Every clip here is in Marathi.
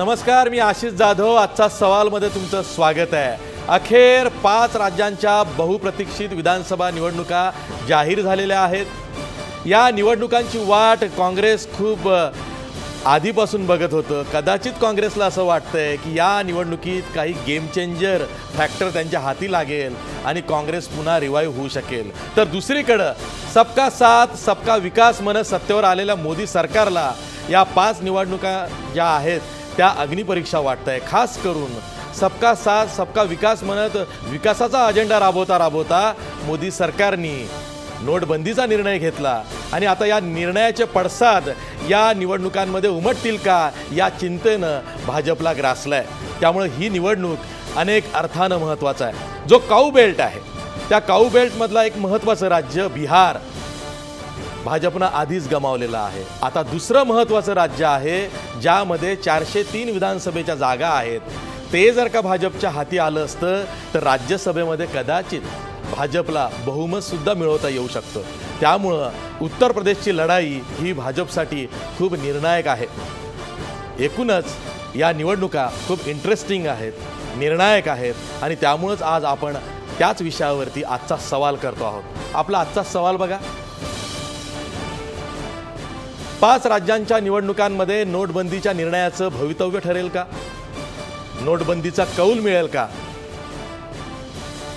नमस्कार, मी आशिष जाधव। आजचा सवालमध्ये तुमचं स्वागत आहे। अखेर 5 राज्यांच्या बहुप्रतीक्षित विधानसभा निवडणुका जाहीर झालेल्या आहेत। या निवडणुकांची वाट काँग्रेस खूप आधीपासून बघत होतं। कदाचित काँग्रेसला असं वाटतंय की या निवडणुकीत काही गेम चेंजर फॅक्टर त्यांच्या हाती लागेल आणि काँग्रेस पुन्हा रिवाईव्ह होऊ शकेल। तर दुसरीकडे सबका साथ सबका विकास म्हणत सत्तेवर आलेल्या मोदी सरकारला या 5 निवडणुका ज्या आहेत त्या अग्निपरीक्षा वाटतंय। खास करून सबका साथ सबका विकास म्हणत विकासाचा अजेंडा राबवता मोदी सरकारने नोटबंदीचा निर्णय घेतला आणि आता या निर्णयाचे पडसाद या निवडणुकांमध्ये उमटतील का या चिंतेनं भाजपला ग्रासलाय। त्यामुळे ही निवडणूक अनेक अर्थानं महत्त्वाचा आहे। जो काऊ बेल्ट आहे त्या काऊ बेल्टमधला एक महत्त्वाचं राज्य बिहार भाजपनं आधीच गमावलेला आहे। आता दुसरं महत्त्वाचं राज्य आहे ज्यामध्ये 403 विधानसभेच्या जागा आहेत। ते जर का भाजपच्या हाती आलं असतं तर राज्यसभेमध्ये कदाचित भाजपला बहुमत सुद्धा मिळवता येऊ शकतं। त्यामुळं उत्तर प्रदेशची लढाई ही भाजपसाठी खूप निर्णायक आहे। एकूणच या निवडणुका खूप इंटरेस्टिंग आहेत, निर्णायक आहेत आणि त्यामुळेच आज आपण त्याच विषयावरती आजचा सवाल करतो आहोत। आपला आजचा सवाल बघा, 5 राज्यांच्या निवडणुकांमध्ये नोटबंदीच्या निर्णयाचं भवितव्य ठरेल का? नोटबंदीचा कौल मिळेल का?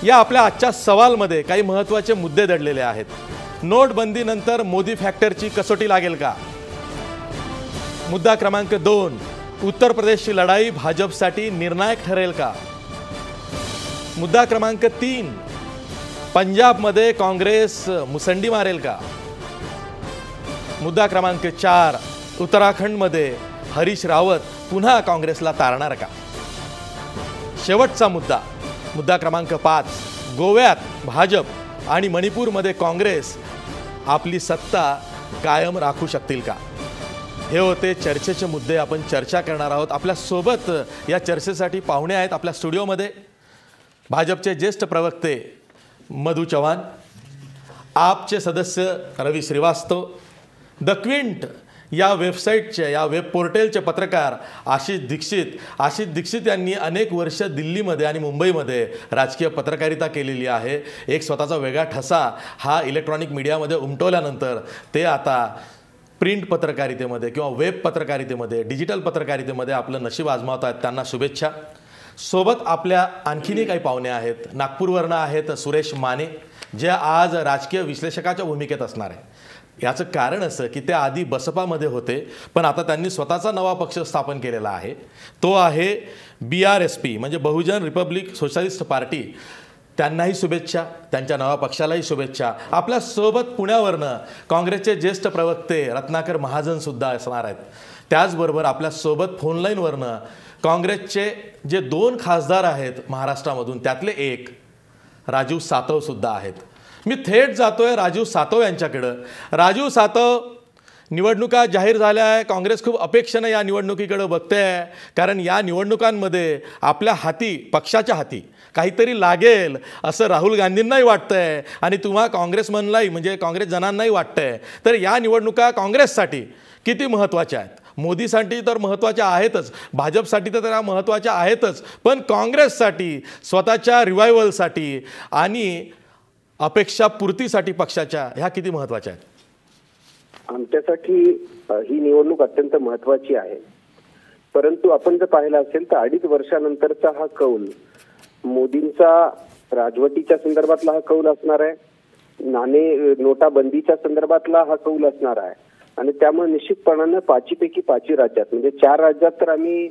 या आपल्या आजच्या सवालमध्ये काही महत्त्वाचे मुद्दे दडलेले आहेत। नोटबंदीनंतर मोदी फॅक्टरची कसोटी लागेल का? मुद्दा क्रमांक 2, उत्तर प्रदेशची लढाई भाजपसाठी निर्णायक ठरेल का? मुद्दा क्रमांक 3, पंजाबमध्ये काँग्रेस मुसंडी मारेल का? मुद्दा क्रमांक 4, उत्तराखंडमध्ये हरीश रावत पुन्हा काँग्रेसला तारणार का? शेवटचा मुद्दा, मुद्दा क्रमांक 5, गोव्यात भाजप आणि मणिपूरमध्ये काँग्रेस आपली सत्ता कायम राखू शकतील का? हे होते चर्चेचे मुद्दे। आपण चर्चा करणार आहोत। आपल्यासोबत या चर्चेसाठी पाहुणे आहेत आपल्या स्टुडिओमध्ये। भाजपचे ज्येष्ठ प्रवक्ते मधु चव्हाण, आपचे सदस्य रवी श्रीवास्तव, द क्विंट या वेबसाईटचे या वेब पोर्टलचे पत्रकार आशिष दीक्षित यांनी अनेक वर्ष दिल्लीमध्ये आणि मुंबईमध्ये राजकीय पत्रकारिता केलेली आहे। एक स्वतःचा वेगळा ठसा हा इलेक्ट्रॉनिक मीडियामध्ये उमटवल्यानंतर ते आता प्रिंट पत्रकारितेमध्ये किंवा वेब पत्रकारितेमध्ये डिजिटल पत्रकारितेमध्ये आपलं नशीब आजमावत आहेत। त्यांना शुभेच्छा। सोबत आपल्या आणखीनही काही पाहुणे आहेत। नागपूरवरनं आहेत सुरेश माने, जे आज राजकीय विश्लेषकाच्या भूमिकेत असणार आहे। याचं कारण असं की ते आधी बसपामध्ये होते पण आता त्यांनी स्वतःचा नवा पक्ष स्थापन केलेला आहे। तो आहे BRSP म्हणजे बहुजन रिपब्लिक सोशलिस्ट पार्टी। त्यांनाही शुभेच्छा, त्यांच्या नवा पक्षालाही शुभेच्छा। आपल्यासोबत पुण्यावरनं काँग्रेसचे ज्येष्ठ प्रवक्ते रत्नाकर महाजन सुद्धा असणार आहेत। त्याचबरोबर आपल्यासोबत फोनलाईनवरनं काँग्रेसचे जे 2 खासदार आहेत महाराष्ट्रामधून त्यातले एक राजीव सातव सुद्धा आहेत। मी थेट जातोय राजीव सातव यांच्याकडे। राजीव सातव, निवडणुका जाहीर झाल्या आहे। काँग्रेस खूप अपेक्षेने या निवडणुकीकडे बघते आहे, कारण या निवडणुकांमध्ये आपल्या हाती, पक्षाच्या हाती काहीतरी लागेल असं राहुल गांधींनाही वाटतंय आणि तुम्हा काँग्रेसमनलाही म्हणजे काँग्रेस जनांनाही वाटतंय। तर या निवडणुका काँग्रेससाठी किती महत्त्वाच्या आहेत? मोदीसाठी तर महत्त्वाच्या आहेतच, भाजपसाठी तर त्या महत्त्वाच्या आहेतच, पण काँग्रेससाठी स्वतःच्या रिवायवलसाठी आणि अपेक्षा पूर्तीसाठी पक्षाच्या ह्या किती महत्त्वाच्या आहेत? आमच्यासाठी ही निवडणूक अत्यंत महत्त्वाची आहे। परंतु आपण जर पाहिलं असेल तर 2.5 वर्षानंतरचा हा कौल मोदींचा राजवटीच्या संदर्भातला हा कौल असणार आहे, नोटाबंदीच्या संदर्भातला हा कौल असणार आहे आणि त्यामुळे निश्चितपणाने 5पैकी 5 राज्यात म्हणजे 4 राज्यात तर आम्ही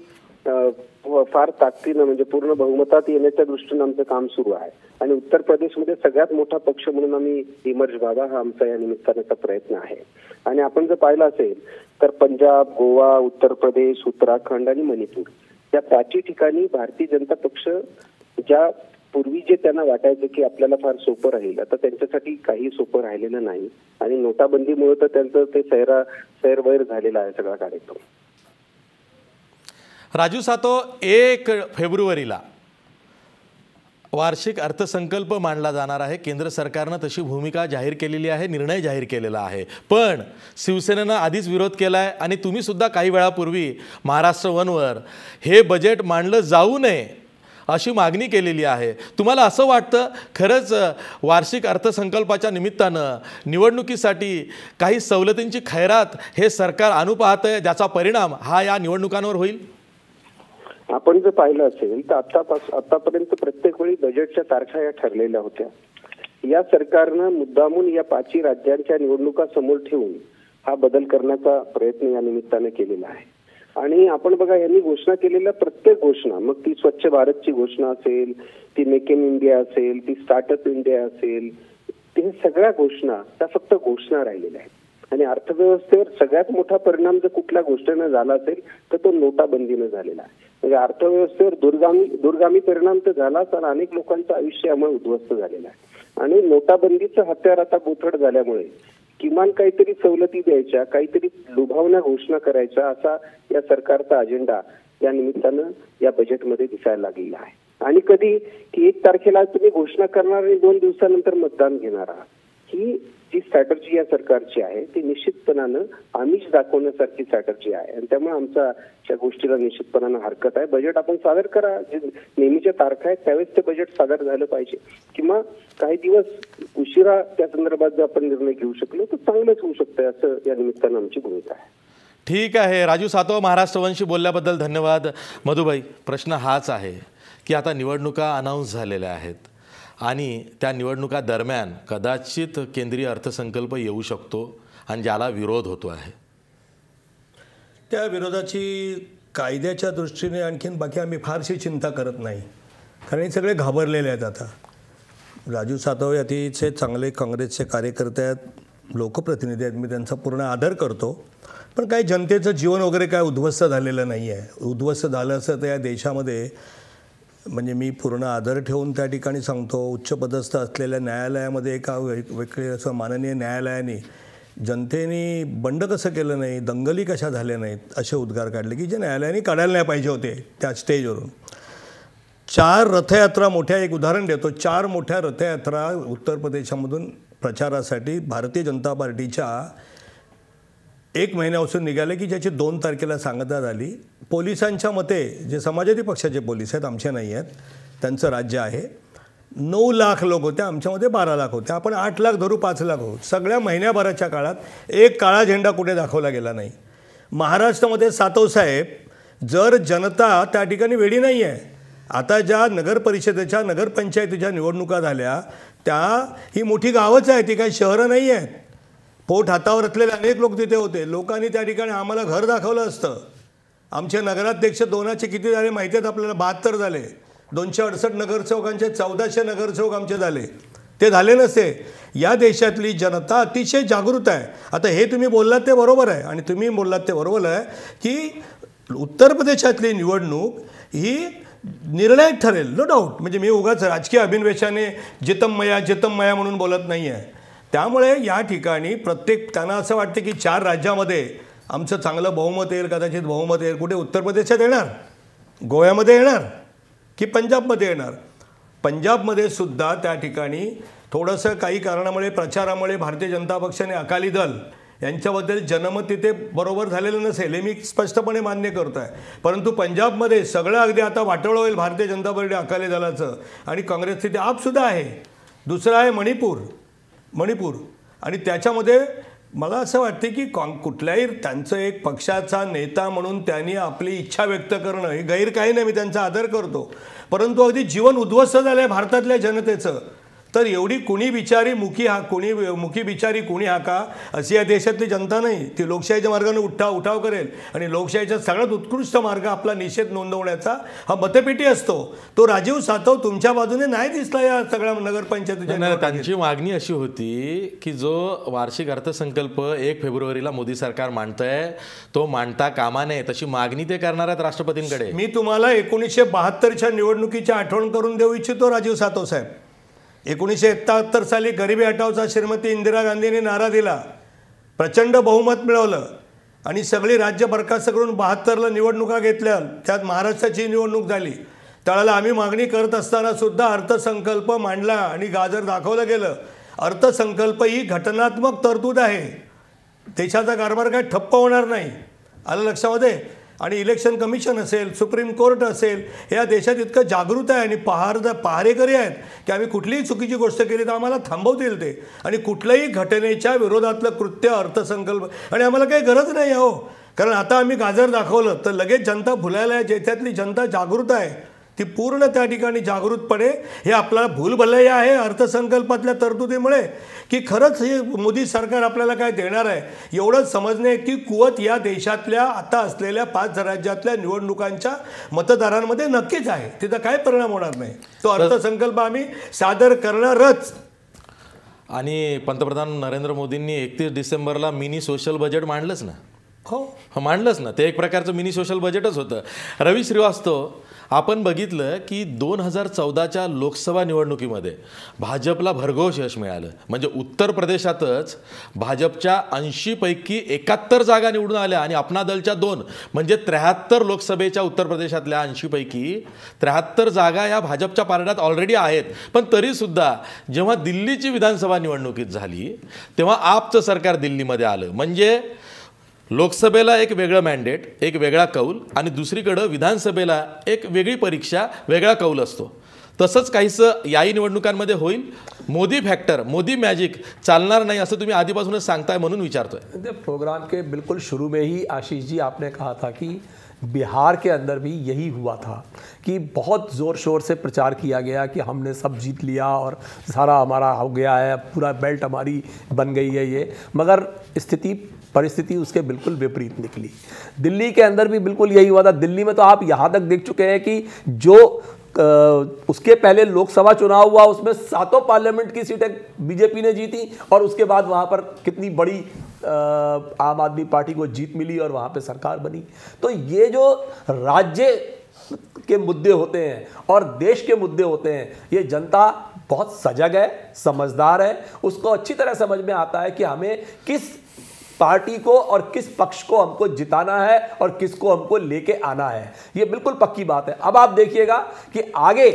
फार ताकदीनं म्हणजे पूर्ण बहुमतात येण्याच्या दृष्टीने आमचं काम सुरू आहे आणि उत्तर प्रदेशमध्ये सगळ्यात मोठा पक्ष म्हणून आम्ही इमर्ज व्हावा हा आमचा या निमित्तानेचा प्रयत्न आहे। आणि आपण जर पाहिलं असेल तर पंजाब, गोवा, उत्तर प्रदेश, उत्तराखंड आणि मणिपूर या 5 ठिकाणी भारतीय जनता पक्ष ज्या पूर्वी जे त्यांना वाटायचं की आपल्याला फार सोपं राहील, आता त्यांच्यासाठी काही सोपं राहिलेलं नाही आणि नोटाबंदीमुळे तर त्यांचं ते सैरवैर झालेला आहे सगळा कार्यक्रम। राजू सातव, 1 फेब्रुवारीला वार्षिक अर्थसंकल्प मांडला जाणार आहे. केंद्र सरकारनं तशी भूमिका जाहीर केलेली आहे, निर्णय जाहीर केलेला आहे. पण शिवसेनेनं आधीच विरोध केला आहे आणि तुम्ही सुद्धा काही वेळापूर्वी महाराष्ट्र वनवर हे बजेट मांडलं जाऊ नये अशी मागणी केलेली आहे. तुम्हाला असं वाटतं खरंच वार्षिक अर्थसंकल्पाच्या निमित्तानं निवडणुकीसाठी काही सवलतींची खैरात हे सरकार आणू पाहतंय, ज्याचा परिणाम हा या निवडणुकांवर होईल? आपण जर पाहिलं असेल तर आतापर्यंत प्रत्येक वेळी बजेटच्या तारखा या ठरलेल्या होत्या. या सरकारनं मुद्दामून या 5 राज्यांच्या निवडणुका समोर ठेवून हा बदल करण्याचा प्रयत्न या निमित्ताने केलेला आहे. आणि आपण बघा, यांनी घोषणा केलेल्या प्रत्येक घोषणा, मग ती स्वच्छ भारतची घोषणा असेल, ती मेक इन इंडिया असेल, ती स्टार्टअप इंडिया असेल, ते सगळ्या घोषणा त्या फक्त घोषणा राहिलेल्या आहेत. आणि अर्थव्यवस्थेवर सगळ्यात मोठा परिणाम जर कुठल्या गोष्टीनं झाला असेल तर तो नोटाबंदीनं झालेला आहे. म्हणजे अर्थव्यवस्थेवर दूरगामी परिणाम तर झालाच, आणि अनेक लोकांचं आयुष्य यामुळे उद्ध्वस्त झालेलं आहे. आणि नोटाबंदीचं हत्यार आता बोथट झाल्यामुळे किमान काहीतरी सवलती द्यायच्या, काहीतरी लुभावण्या घोषणा करायच्या, असा या सरकारचा अजेंडा या निमित्तानं या बजेटमध्ये दिसायला लागलेला आहे. आणि कधी की 1 तारखेला तुम्ही घोषणा करणार आणि 2 दिवसानंतर मतदान घेणार आहात, ही जी स्ट्रॅटर्जी या सरकारची आहे ती निश्चितपणानं आमिष दाखवण्यासारखी स्ट्रॅटर्जी आहे. आणि त्यामुळे आमच्या त्या गोष्टीला निश्चितपणानं हरकत आहे. बजेट आपण सादर करा, जे नेहमीच्या तारखा आहेत त्यावेळेस ते बजेट सादर झालं पाहिजे, किंवा काही दिवस उशिरा त्या संदर्भात जर आपण निर्णय घेऊ शकलो तर चांगलंच होऊ शकतं, असं या निमित्तानं आमची भूमिका आहे. ठीक आहे. राजू सातव, महाराष्ट्र वनशी बोलल्याबद्दल धन्यवाद. मधुबाई, प्रश्न हाच आहे की आता निवडणुका अनाऊन्स झालेल्या आहेत आणि त्या निवडणुका दरम्यान कदाचित केंद्रीय अर्थसंकल्प येऊ शकतो आणि ज्याला विरोध होतो आहे. त्या विरोधाची कायद्याच्या दृष्टीने आणखीन बाकी आम्ही फारशी चिंता करत नाही, कारण हे सगळे घाबरलेले आहेत. आता राजू सातव अतिशय चांगले काँग्रेसचे कार्यकर्ते आहेत, लोकप्रतिनिधी आहेत, मी त्यांचा पूर्ण आदर करतो. पण काही जनतेचं जीवन वगैरे काय उद्ध्वस्त झालेलं नाही आहे. उद्ध्वस्त झालं असं तर या देशामध्ये, म्हणजे मी पूर्ण आदर ठेवून त्या ठिकाणी सांगतो, उच्चपदस्थ असलेल्या न्यायालयामध्ये एका वेगळे असं माननीय न्यायालयाने जनतेने बंड कसं केलं नाही, दंगली कशा झाल्या नाहीत, असे उद्गार काढले की जे न्यायालयाने काढायला नाही पाहिजे होते त्या स्टेजवरून. 4 रथयात्रा मोठ्या, एक उदाहरण देतो, 4 मोठ्या रथयात्रा उत्तर प्रदेशामधून प्रचारासाठी भारतीय जनता पार्टीच्या 1 महिन्यापासून निघाले की ज्याची 2 तारखेला सांगता झाली. पोलिसांच्या मते, जे समाजवादी पक्षाचे पोलीस आहेत, आमचे नाही आहेत, त्यांचं राज्य आहे, 9 लाख लोक होते, आमच्यामध्ये 12 लाख होते. आपण 8 लाख धरू, 5 लाख होऊ. सगळ्या महिन्याभराच्या काळात एक काळा झेंडा कुठे दाखवला गेला नाही. महाराष्ट्रामध्ये सातवसाहेब, जर जनता त्या ठिकाणी वेडी नाही आहे. आता ज्या नगरपरिषदेच्या, नगरपंचायतीच्या निवडणुका झाल्या त्या, ही मोठी गावच आहे, ती काही शहरं नाही आहेत. पोट हातावर असलेले अनेक लोक तिथे होते. लोकांनी त्या ठिकाणी आम्हाला घर दाखवलं असतं. आमचे नगराध्यक्ष 2चे किती झाले माहिती आहेत आपल्याला? 72 झाले. 268 नगरसेवकांचे 1400 नगरसेवक आमचे झाले. ते झाले नसते. या देशातली जनता अतिशय जागृत आहे. आता हे तुम्ही बोललात ते बरोबर आहे, आणि तुम्ही बोललात ते बरोबर आहे की उत्तर प्रदेशातली निवडणूक ही निर्णायक ठरेल, नो डाऊट. म्हणजे मी उगाच राजकीय अभिनिवेशाने जितममया म्हणून बोलत नाही आहे. त्यामुळे या ठिकाणी त्यांना असं वाटतं की 4 राज्यामध्ये आमचं चांगलं बहुमत येईल, कदाचित बहुमत येईल. कुठे उत्तर प्रदेशात येणार, गोव्यामध्ये येणार की पंजाबमध्ये येणार? पंजाबमध्ये सुद्धा त्या ठिकाणी थोडंसं काही कारणामुळे, प्रचारामुळे भारतीय जनता पक्षाने, अकाली दल यांच्याबद्दल जनमत तिथे बरोबर झालेलं नसेल, हे मी स्पष्टपणे मान्य करतो आहे. परंतु पंजाबमध्ये सगळं अगदी आता वाटोळं होईल भारतीय जनता पार्टी, अकाली दलाचं, आणि काँग्रेस तिथे आपसुद्धा आहे. दुसरं आहे मणिपूर, आणि त्याच्यामध्ये मला असं वाटते की कुठल्याही त्यांचं एक पक्षाचा नेता म्हणून त्यांनी आपली इच्छा व्यक्त करणं हे गैर काही नाही, मी त्यांचा आदर करतो. परंतु अगदी जीवन उद्ध्वस्त झालं आहे भारतातल्या जनतेचं. तर एवढी कुणी बिचारी मुखी बिचारी कुणी हाका, अशी या देशातली जनता नाही. ती लोकशाहीच्या मार्गाने उठाव करेल, आणि लोकशाहीचा सगळ्यात उत्कृष्ट मार्ग आपला निषेध नोंदवण्याचा हा मतपेटी असतो. तो राजीव सातव तुमच्या बाजूने नाही दिसला या सगळ्या नगरपंचायतीच्या. त्यांची मागणी अशी होती की जो वार्षिक अर्थसंकल्प 1 फेब्रुवारीला मोदी सरकार मांडतंय तो मांडता कामा नये, तशी मागणी ते करणार आहेत राष्ट्रपतींकडे. मी तुम्हाला 1972च्या निवडणुकीची आठवण करून देऊ इच्छितो राजीव सातव साहेब. 1971 साली गरिबी हटावचा श्रीमती इंदिरा गांधींनी नारा दिला, प्रचंड बहुमत मिळवलं, आणि सगळी राज्य बरखास्त करून 72ला निवडणुका घेतल्या. त्यात महाराष्ट्राची निवडणूक झाली. त्यावेळेला आम्ही मागणी करत असताना सुद्धा अर्थसंकल्प मांडला आणि गाजर दाखवलं गेलं. अर्थसंकल्प ही घटनात्मक तरतूद आहे. देशाचा कारभार काय ठप्प होणार नाही, आलं लक्षामध्ये. आणि इलेक्शन कमिशन असेल, सुप्रीम कोर्ट असेल, या देशात इतकं जागृत आहे आणि पहारेकरी आहेत की आम्ही कुठलीही चुकीची गोष्ट केली तर आम्हाला थांबवतील ते. आणि कुठल्याही घटनेच्या विरोधातलं कृत्य अर्थसंकल्प, आणि आम्हाला काही गरज नाही आहे हो, कारण आता आम्ही गाजर दाखवलं तर लगेच जनता भुलायला आहे. ज्याच्यातली जनता जागृत आहे ती पूर्ण त्या ठिकाणी जागृतपणे हे आपल्याला भूलभुलैया आहे अर्थसंकल्पातल्या तरतुदीमुळे, की खरंच हे मोदी सरकार आपल्याला काय देणार आहे एवढंच समजणे की कुवत या देशातल्या आता असलेल्या 5 राज्यातल्या निवडणुकांच्या मतदारांमध्ये नक्कीच आहे. तिथं काय परिणाम होणार नाही. तो अर्थसंकल्प आम्ही सादर करणारच. आणि पंतप्रधान नरेंद्र मोदींनी 31 डिसेंबरला मिनी सोशल बजेट मांडलंच ना. हो, मांडलंच ना. ते एक प्रकारचं मिनी सोशल बजेटच होतं. रवी श्रीवास्तव, आपण बघितलं की 2014च्या लोकसभा निवडणुकीमध्ये भाजपला भरघोस यश मिळालं. म्हणजे उत्तर प्रदेशातच भाजपच्या 80 पैकी 71 जागा निवडून आल्या आणि अपना दलच्या 2, म्हणजे 73 लोकसभेच्या उत्तर प्रदेशातल्या 80 पैकी 73 जागा या भाजपच्या पारड्यात ऑलरेडी आहेत. पण तरीसुद्धा जेव्हा दिल्लीची विधानसभा निवडणुकीत झाली तेव्हा आपचं सरकार दिल्लीमध्ये आलं. म्हणजे लोकसभेला एक वेगळं मॅन्डेट, एक वेगळा कौल, आणि दुसरीकडं विधानसभेला एक वेगळी परीक्षा, वेगळा कौल असतो. तसंच काहीसं याही निवडणुकांमध्ये होईल. मोदी फॅक्टर, मोदी मॅजिक चालणार नाही असं तुम्ही आधीपासूनच सांगताय म्हणून विचारतोय. प्रोग्राम के बिल्कुल शुरू में ही आशीष जी आपने कहा था कि बिहार के अंदर भी यही हुआ था कि बहुत ज़ोर शोर से प्रचार किया गया कि हमने सब जीत लिया और सारा हमारा हो गया है, पूरा बेल्ट हमारी बन गई है ये, मगर परिस्थिति उसके बिल्कुल विपरीत निकली. दिल्ली के अंदर भी बिल्कुल यही हुआ था. दिल्ली में तो आप यहाँ तक देख चुके हैं कि जो उसके पहले लोकसभा चुनाव हुआ उसमें 7 पार्लियामेंट की सीटें बीजेपी ने जीती और उसके बाद वहाँ पर कितनी बड़ी आम आदमी पार्टी को जीत मिली और वहाँ पे सरकार बनी. तो ये जो राज्य के मुद्दे होते हैं और देश के मुद्दे होते हैं, ये जनता बहुत सजग है, समझदार है, उसको अच्छी तरह समझ में आता है कि हमें किस पार्टी को और किस पक्ष को हमको जिताना है और किसको हमको लेके आना है. ये बिल्कुल पक्की बात है. अब आप देखिएगा कि आगे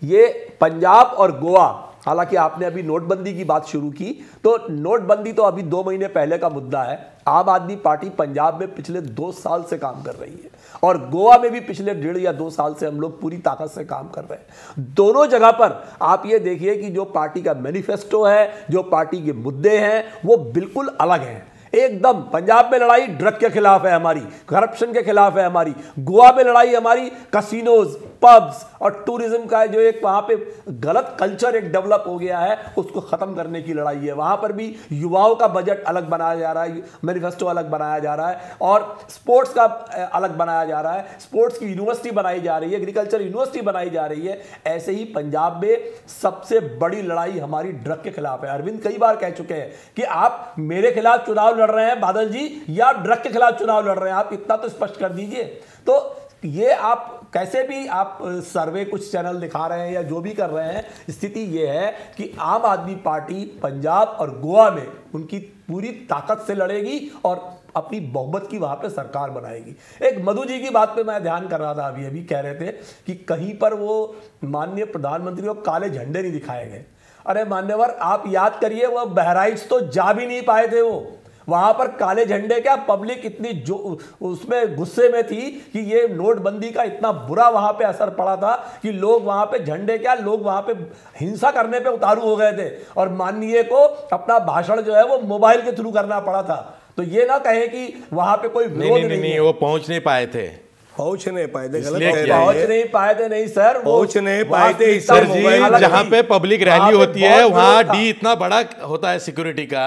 ये पंजाब और गोवा, हालांकि आपने अभी नोटबंदी की बात शुरू की, तो नोटबंदी तो अभी 2 महीने पहले का मुद्दा है. आम आदमी पार्टी पंजाब में पिछले 2 साल से काम कर रही है और गोवा में भी पिछले 1.5 या 2 साल से हम लोग पूरी ताकत से काम कर रहे हैं. दोनों जगह पर आप ये देखिए कि जो पार्टी का मैनिफेस्टो है, जो पार्टी के मुद्दे हैं, वो बिल्कुल अलग हैं. एकदम पंजाब में लड़ाई ड्रग के खिलाफ है हमारी, करप्शन के खिलाफ है हमारी. गोवा में लड़ाई हमारी कसिनोज, पब्स और टूरिज्म का जो एक वहाँ पे गलत कल्चर एक डेवलप हो गया है, उसको ख़त्म करने की लड़ाई है. वहाँ पर भी युवाओं का बजट अलग बनाया जा रहा है, मैनिफेस्टो अलग बनाया जा रहा है और स्पोर्ट्स का अलग बनाया जा रहा है. स्पोर्ट्स की यूनिवर्सिटी बनाई जा रही है, एग्रीकल्चर यूनिवर्सिटी बनाई जा रही है. ऐसे ही पंजाब में सबसे बड़ी लड़ाई हमारी ड्रग के खिलाफ है. अरविंद कई बार कह चुके हैं कि आप मेरे खिलाफ चुनाव लड़ रहे हैं बादल जी, या ड्रग के खिलाफ चुनाव लड़ रहे हैं, आप इतना तो स्पष्ट कर दीजिए. तो ये आप कैसे भी आप सर्वे कुछ चैनल दिखा रहे हैं या जो भी कर रहे हैं, स्थिति ये है कि आम आदमी पार्टी पंजाब और गोवा में उनकी पूरी ताकत से लड़ेगी और अपनी बहुमत की वहां पे सरकार बनाएगी. एक मधु जी की बात पे मैं ध्यान कर रहा था, अभी कह रहे थे कि कहीं पर वो माननीय प्रधानमंत्री को काले झंडे नहीं दिखाए गए. अरे मान्यवर, आप याद करिए, वो बहराइच तो जा भी नहीं पाए थे. वो वहां पर काले झंडे क्या, पब्लिक इतनी जो उसमें गुस्से में थी कि ये नोटबंदी का इतना बुरा वहां पे असर पड़ा था कि लोग वहां पे झंडे क्या, लोग वहां पे हिंसा करने पे उतारू हो गए थे और माननीय को अपना भाषण जो है वो मोबाइल के थ्रू करना पड़ा था. तो ये ना कहे कि वहां पे कोई विरोध नहीं, वो पहुंच नहीं पाए थे. पहुंच नहीं पाए थे, पहुंच नहीं पाए थे. नहीं सर, पहुंच नहीं पाए थे. सर जी, जहां पे पब्लिक रैली होती है वहां डी इतना बड़ा होता है सिक्योरिटी का,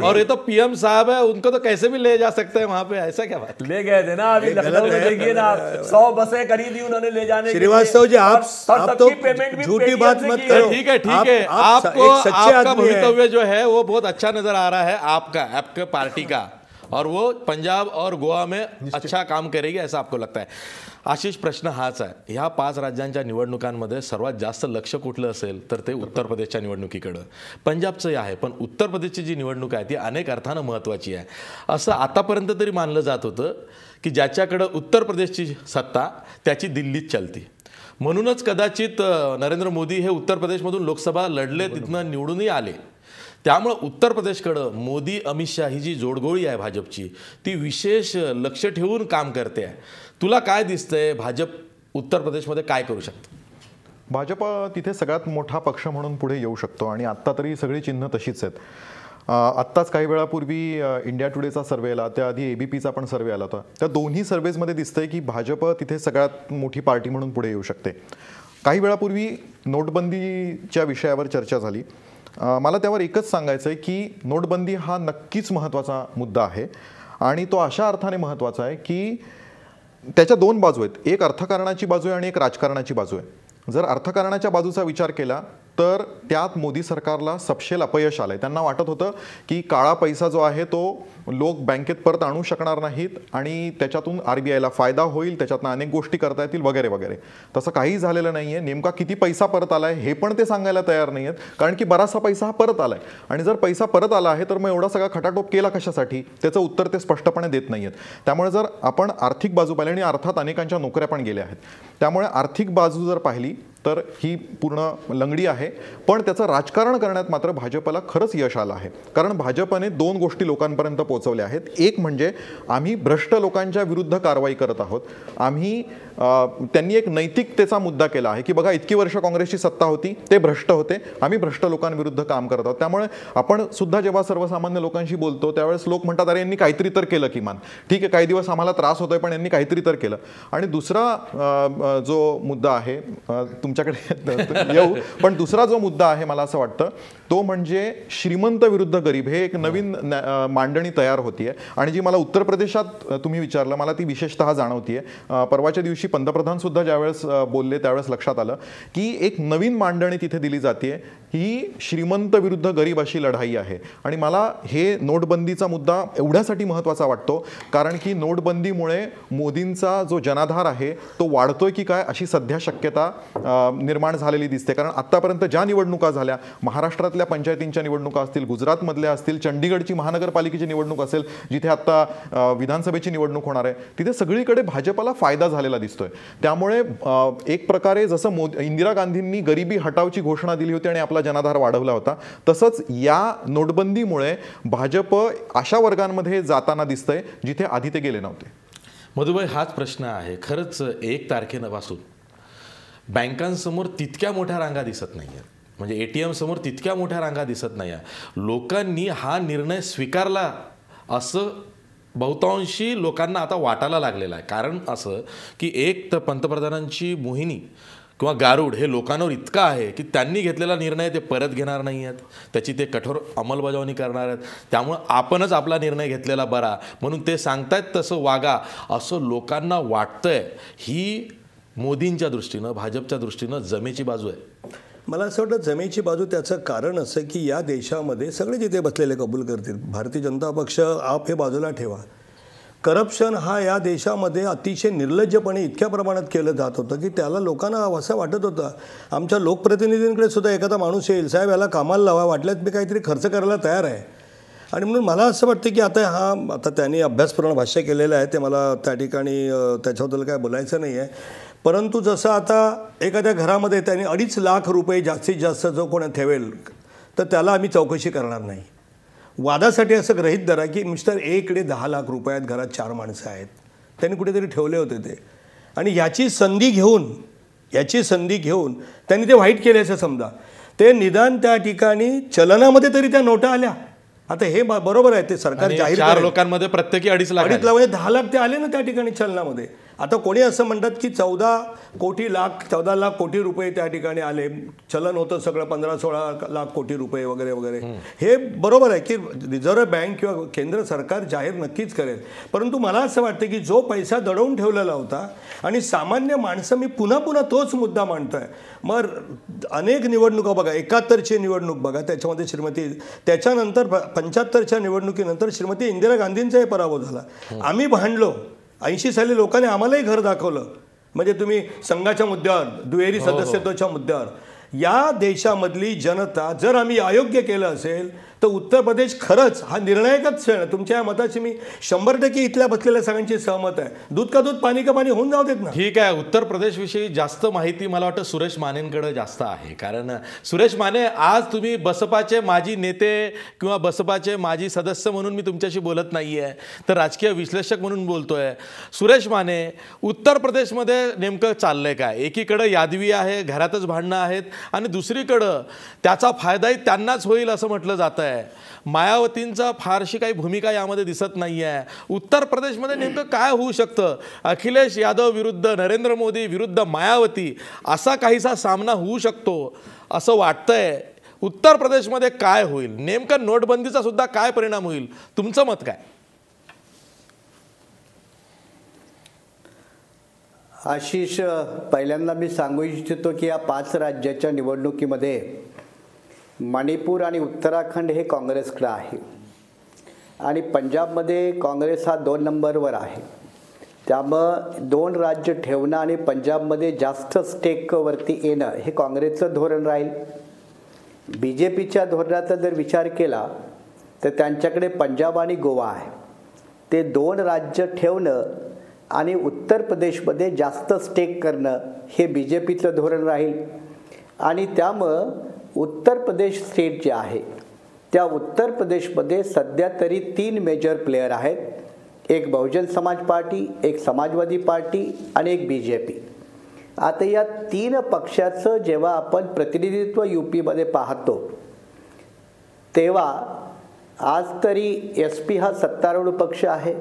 और ये तो पीएम साहब है, उनको तो कैसे भी ले जा सकते हैं वहां पे. ऐसा क्या बात? ले गए थे ना, अभी लखनऊ में देखिए ना, 100 बसें खरीदी उन्होंने ले जाने. श्रीवास्तव जी, आप तो झूठी बात मत करो. ठीक है, आपका भवितव्य जो है वो बहुत अच्छा नजर आ रहा है, आपके पार्टी का, और वो पंजाब और गोवा में अच्छा काम करेगी ऐसा आपको लगता है. आशिष, प्रश्न हाच आहे, ह्या 5 राज्यांच्या निवडणुकांमध्ये सर्वात जास्त लक्ष कुठलं असेल तर ते उत्तर प्रदेशच्या निवडणुकीकडं. पंजाबचंही आहे, पण उत्तर प्रदेशची जी निवडणूक आहे ती अनेक अर्थानं महत्त्वाची आहे. असं आतापर्यंत तरी मानलं जात होतं की ज्याच्याकडं उत्तर प्रदेशची सत्ता त्याची दिल्लीत चलती. म्हणूनच कदाचित नरेंद्र मोदी हे उत्तर प्रदेशमधून लोकसभा लढले, तिथनं निवडूनही आले. त्यामुळं उत्तर प्रदेशकडं मोदी अमित शहा ही जी जोडगोळी आहे भाजपची, ती विशेष लक्ष ठेवून काम करते आहे. तुला काय दिसतंय, भाजप उत्तर प्रदेशमध्ये काय करू शकतं? भाजप तिथे सगळ्यात मोठा पक्ष म्हणून पुढे येऊ शकतो आणि आत्ता तरी सगळी चिन्ह तशीच आहेत. आत्ताच काही वेळापूर्वी इंडिया टुडेचा सर्वे आला, त्याआधी ABPचा पण सर्वे आला होता. त्या दोन्ही सर्वेजमध्ये दिसतंय की भाजप तिथे सगळ्यात मोठी पार्टी म्हणून पुढे येऊ शकते. काही वेळापूर्वी नोटबंदीच्या विषयावर चर्चा झाली. मला त्यावर एकच सांगायचं आहे की नोटबंदी हा नक्कीच महत्त्वाचा मुद्दा आहे आणि तो अशा अर्थाने महत्त्वाचा आहे की त्याच्या दोन बाजू आहेत. एक अर्थकारणाची बाजू आहे आणि एक राजकारणाची बाजू आहे. जर अर्थकारणाच्या बाजूचा विचार केला तर त्यात मोदी सरकारला सपशेल अपयश आलंय. त्यांना वाटत होतं की काळा पैसा जो आहे तो लोक बँकेत परत आणू शकणार नाहीत आणि त्याच्यातून RBIला फायदा होईल, त्याच्यातून अनेक गोष्टी करता येतील वगैरे वगैरे. तसं काही झालेलं नाही आहे. नेमका किती पैसा परत आलाय हे पण ते सांगायला तयार नाही आहेत, कारण की बराचसा पैसा हा परत आलाय आणि जर पैसा परत आला आहे तर मग एवढा सगळा खटाटोप केला कशासाठी, त्याचं उत्तर ते स्पष्टपणे देत नाही आहेत. त्यामुळे जर आपण आर्थिक बाजू पाहिली, आणि अर्थात अनेकांच्या नोकऱ्या पण गेल्या आहेत, त्यामुळे आर्थिक बाजू जर पाहिली तर ही पूर्ण लंगडी आहे. पण त्याचं राजकारण करण्यात मात्र भाजपला खरंच यश आलं आहे, कारण भाजपने दोन गोष्टी लोकांपर्यंत पोहोचवल्या आहेत. एक म्हणजे आम्ही भ्रष्ट लोकांच्या विरुद्ध कारवाई करत आहोत. त्यांनी एक नैतिकतेचा मुद्दा केला आहे की बघा, इतकी वर्ष काँग्रेसची सत्ता होती, ते भ्रष्ट होते, आम्ही भ्रष्ट लोकांविरुद्ध काम करत आहोत. त्यामुळे आपण सुद्धा जेव्हा सर्वसामान्य लोकांशी बोलतो त्यावेळेस लोक म्हणतात, अरे यांनी काहीतरी तर केलं, किमान ठीक आहे काही दिवस आम्हाला त्रास होतोय पण यांनी काहीतरी तर केलं. आणि दुसरा जो मुद्दा आहे, तुमच्याकडे येऊ, पण दुसरा जो मुद्दा आहे मला असं वाटतं तो म्हणजे श्रीमंत विरुद्ध गरीब. हे एक नवीन मांडणी तयार होतीये आणि जी मला उत्तर प्रदेशात तुम्ही विचारलं, मला ती विशेषतः जाणवतीये. परवाच्या दिवशी पंतप्रधान सुद्धा ज्यावेळेस बोलले त्यावेळेस लक्षात आलं की एक नवीन मांडणी तिथे दिली जाते, ही श्रीमंत विरुद्ध गरीब अशी लढाई आहे. आणि मला हे नोटबंदीचा मुद्दा एवढ्यासाठी महत्त्वाचा वाटतो कारण की नोटबंदीमुळे मोदींचा जो जनाधार आहे तो वाढतोय की काय अशी सध्या शक्यता निर्माण झालेली दिसते. कारण आत्तापर्यंत ज्या निवडणुका झाल्या, महाराष्ट्रातल्या पंचायतींच्या निवडणुका असतील, गुजरातमधल्या असतील, चंडीगडची महानगरपालिकेची निवडणूक असेल, जिथे आता विधानसभेची निवडणूक होणार आहे, तिथे सगळीकडे भाजपला फायदा झालेला दिसतोय. त्यामुळे एक प्रकारे जसं इंदिरा गांधींनी गरिबी हटावची घोषणा दिली होती आणि आपला जनाधार वाढवला होता, तसंच या नोटबंदीमुळे भाजप अशा वर्गांमध्ये जाताना दिसतंय जिथे आधी ते गेले नव्हते. मधुबाई, हाच प्रश्न आहे. खरंच 1 तारखेपासून बँकांसमोर तितक्या मोठ्या रांगा दिसत नाही आहेत, म्हणजे ATM समोर तितक्या मोठ्या रांगा दिसत नाही आहे. लोकांनी हा निर्णय स्वीकारला असं बहुतांशी लोकांना आता वाटायला लागलेलं आहे. कारण असं की एक तर पंतप्रधानांची मोहिनी किंवा गारुड हे लोकांवर इतकं आहे की त्यांनी घेतलेला निर्णय ते परत घेणार नाही आहेत, त्याची ते कठोर अंमलबजावणी करणार आहेत. त्यामुळं आपणच आपला निर्णय घेतलेला बरा म्हणून ते सांगतायत तसं वागा असं लोकांना वाटतंय. ही मोदींच्या दृष्टीनं, भाजपच्या दृष्टीनं जमेची बाजू आहे. मला असं वाटतं जमेची बाजू त्याचं कारण असं की या देशामध्ये सगळे जिथे बसलेले कबूल करतील, भारतीय जनता पक्ष, आप हे बाजूला ठेवा, करप्शन हा या देशामध्ये अतिशय निर्लज्जपणे इतक्या प्रमाणात केलं जात होतं की त्याला लोकांना असं वाटत होतं. आमच्या लोकप्रतिनिधींकडे सुद्धा एखादा माणूस येईल, साहेब याला कामाला लावा, वाटल्यात मी काहीतरी खर्च करायला तयार आहे. आणि म्हणून मला असं वाटतं की आता त्यांनी अभ्यासपूर्ण भाष्य केलेलं आहे, ते मला त्या ठिकाणी त्याच्याबद्दल काय बोलायचं नाही आहे. परंतु जसं आता एखाद्या घरामध्ये त्यांनी 2.5 लाख रुपये जास्तीत जास्त जो कोणी ठेवेल तर त्याला आम्ही चौकशी करणार नाही. वादासाठी असं गृहीत धरा की मिस्टर एकडे 10 लाख रुपये आहेत, घरात 4 माणसं आहेत, त्यांनी कुठेतरी ठेवले होते ते, आणि याची संधी घेऊन त्यांनी ते वाईट केल्याचं समजा, ते निदान त्या ठिकाणी चलनामध्ये तरी त्या नोटा आल्या. आता हे बरोबर आहे, ते सरकार जाहीर 4 लोकांमध्ये प्रत्येकी 2.5 लाख, 2.5 लाख म्हणजे 10 लाख ते आले ना त्या ठिकाणी चलनामध्ये. आता कोणी असं म्हणतात की 14 लाख कोटी रुपये त्या ठिकाणी आले, चलन होतं सगळं 15-16 लाख कोटी रुपये वगैरे वगैरे. हे बरोबर आहे की रिझर्व्ह बँक किंवा केंद्र सरकार जाहीर नक्कीच करेल. परंतु मला असं वाटतं की जो पैसा दडवून ठेवलेला होता आणि सामान्य माणसं, मी पुन्हा तोच मुद्दा मांडतोय. मग अनेक निवडणुका बघा, 71ची निवडणूक बघा, त्याच्यामध्ये त्याच्यानंतर 75च्या निवडणुकीनंतर श्रीमती इंदिरा गांधींचाही पराभव झाला. आम्ही भांडलो, 80 साली लोकांनी आम्हालाही घर दाखवलं, म्हणजे तुम्ही संघाच्या मुद्द्यावर, दुहेरी सदस्यत्वाच्या मुद्द्यावर. या देशामधली जनता जर आम्ही अयोग्य केलं असेल तर उत्तर प्रदेश खरंच हा निर्णायकच क्षण आहे. तुमच्या या मताशी मी 100% इथल्या बसलेल्या सगळ्यांची सहमत आहे. दूध का दूध पाणी का पाणी होऊन जाऊ देत ना. ठीक आहे, उत्तर प्रदेशविषयी जास्त माहिती मला वाटतं सुरेश मानेंकडे जास्त आहे. कारण सुरेश माने, आज तुम्ही बसपाचे माजी नेते किंवा बसपाचे माजी सदस्य म्हणून मी तुमच्याशी बोलत नाही आहे, तर राजकीय विश्लेषक म्हणून बोलतोय. सुरेश माने, उत्तर प्रदेशमध्ये नेमकं चाललंय काय? एकीकडे यादवी आहे, घरातच भांडणं आहेत, आणि दुसरीकडं त्याचा फायदाही त्यांनाच होईल असं म्हटलं जात आहे. मायावतींचा फारशी काही भूमिका यामध्ये दिसत नाही आहे. उत्तर प्रदेशमध्ये नेमकं काय होऊ शकतं? अखिलेश यादव विरुद्ध नरेंद्र मोदी विरुद्ध मायावती असा काहीसा सामना होऊ शकतो असं वाटतंय. उत्तर प्रदेशमध्ये काय होईल? नेमकं नोटबंदीचा सुद्धा काय परिणाम होईल? तुमचं मत काय? आशिष, पहिल्यांदा मी सांगू इच्छितो की या 5 राज्याच्या निवडणुकीमध्ये मणिपूर आणि उत्तराखंड हे काँग्रेसकडे आहे आणि पंजाबमध्ये काँग्रेस हा 2 नंबरवर आहे. त्यामुळं 2 राज्य ठेवणं आणि पंजाबमध्ये जास्त स्टेकवरती येणं हे काँग्रेसचं धोरण राहील. BJPच्या धोरणाचा जर विचार केला तर त्यांच्याकडे पंजाब आणि गोवा आहे. ते 2 राज्य ठेवणं आणि उत्तर प्रदेशमध्ये जास्त स्टेक करणं हे BJPचं धोरण राहील. आणि त्यामुळं उत्तर प्रदेश स्टेट जे आहे त्या उत्तर प्रदेशमध्ये सध्या तरी 3 मेजर प्लेयर आहेत. एक बहुजन समाज पार्टी, एक समाजवादी पार्टी आणि एक BJP. आता या 3 पक्षाचं जेव्हा आपण प्रतिनिधित्व UPमध्ये पाहतो तेव्हा आज तरी SP हा सत्तारूढ पक्ष आहे.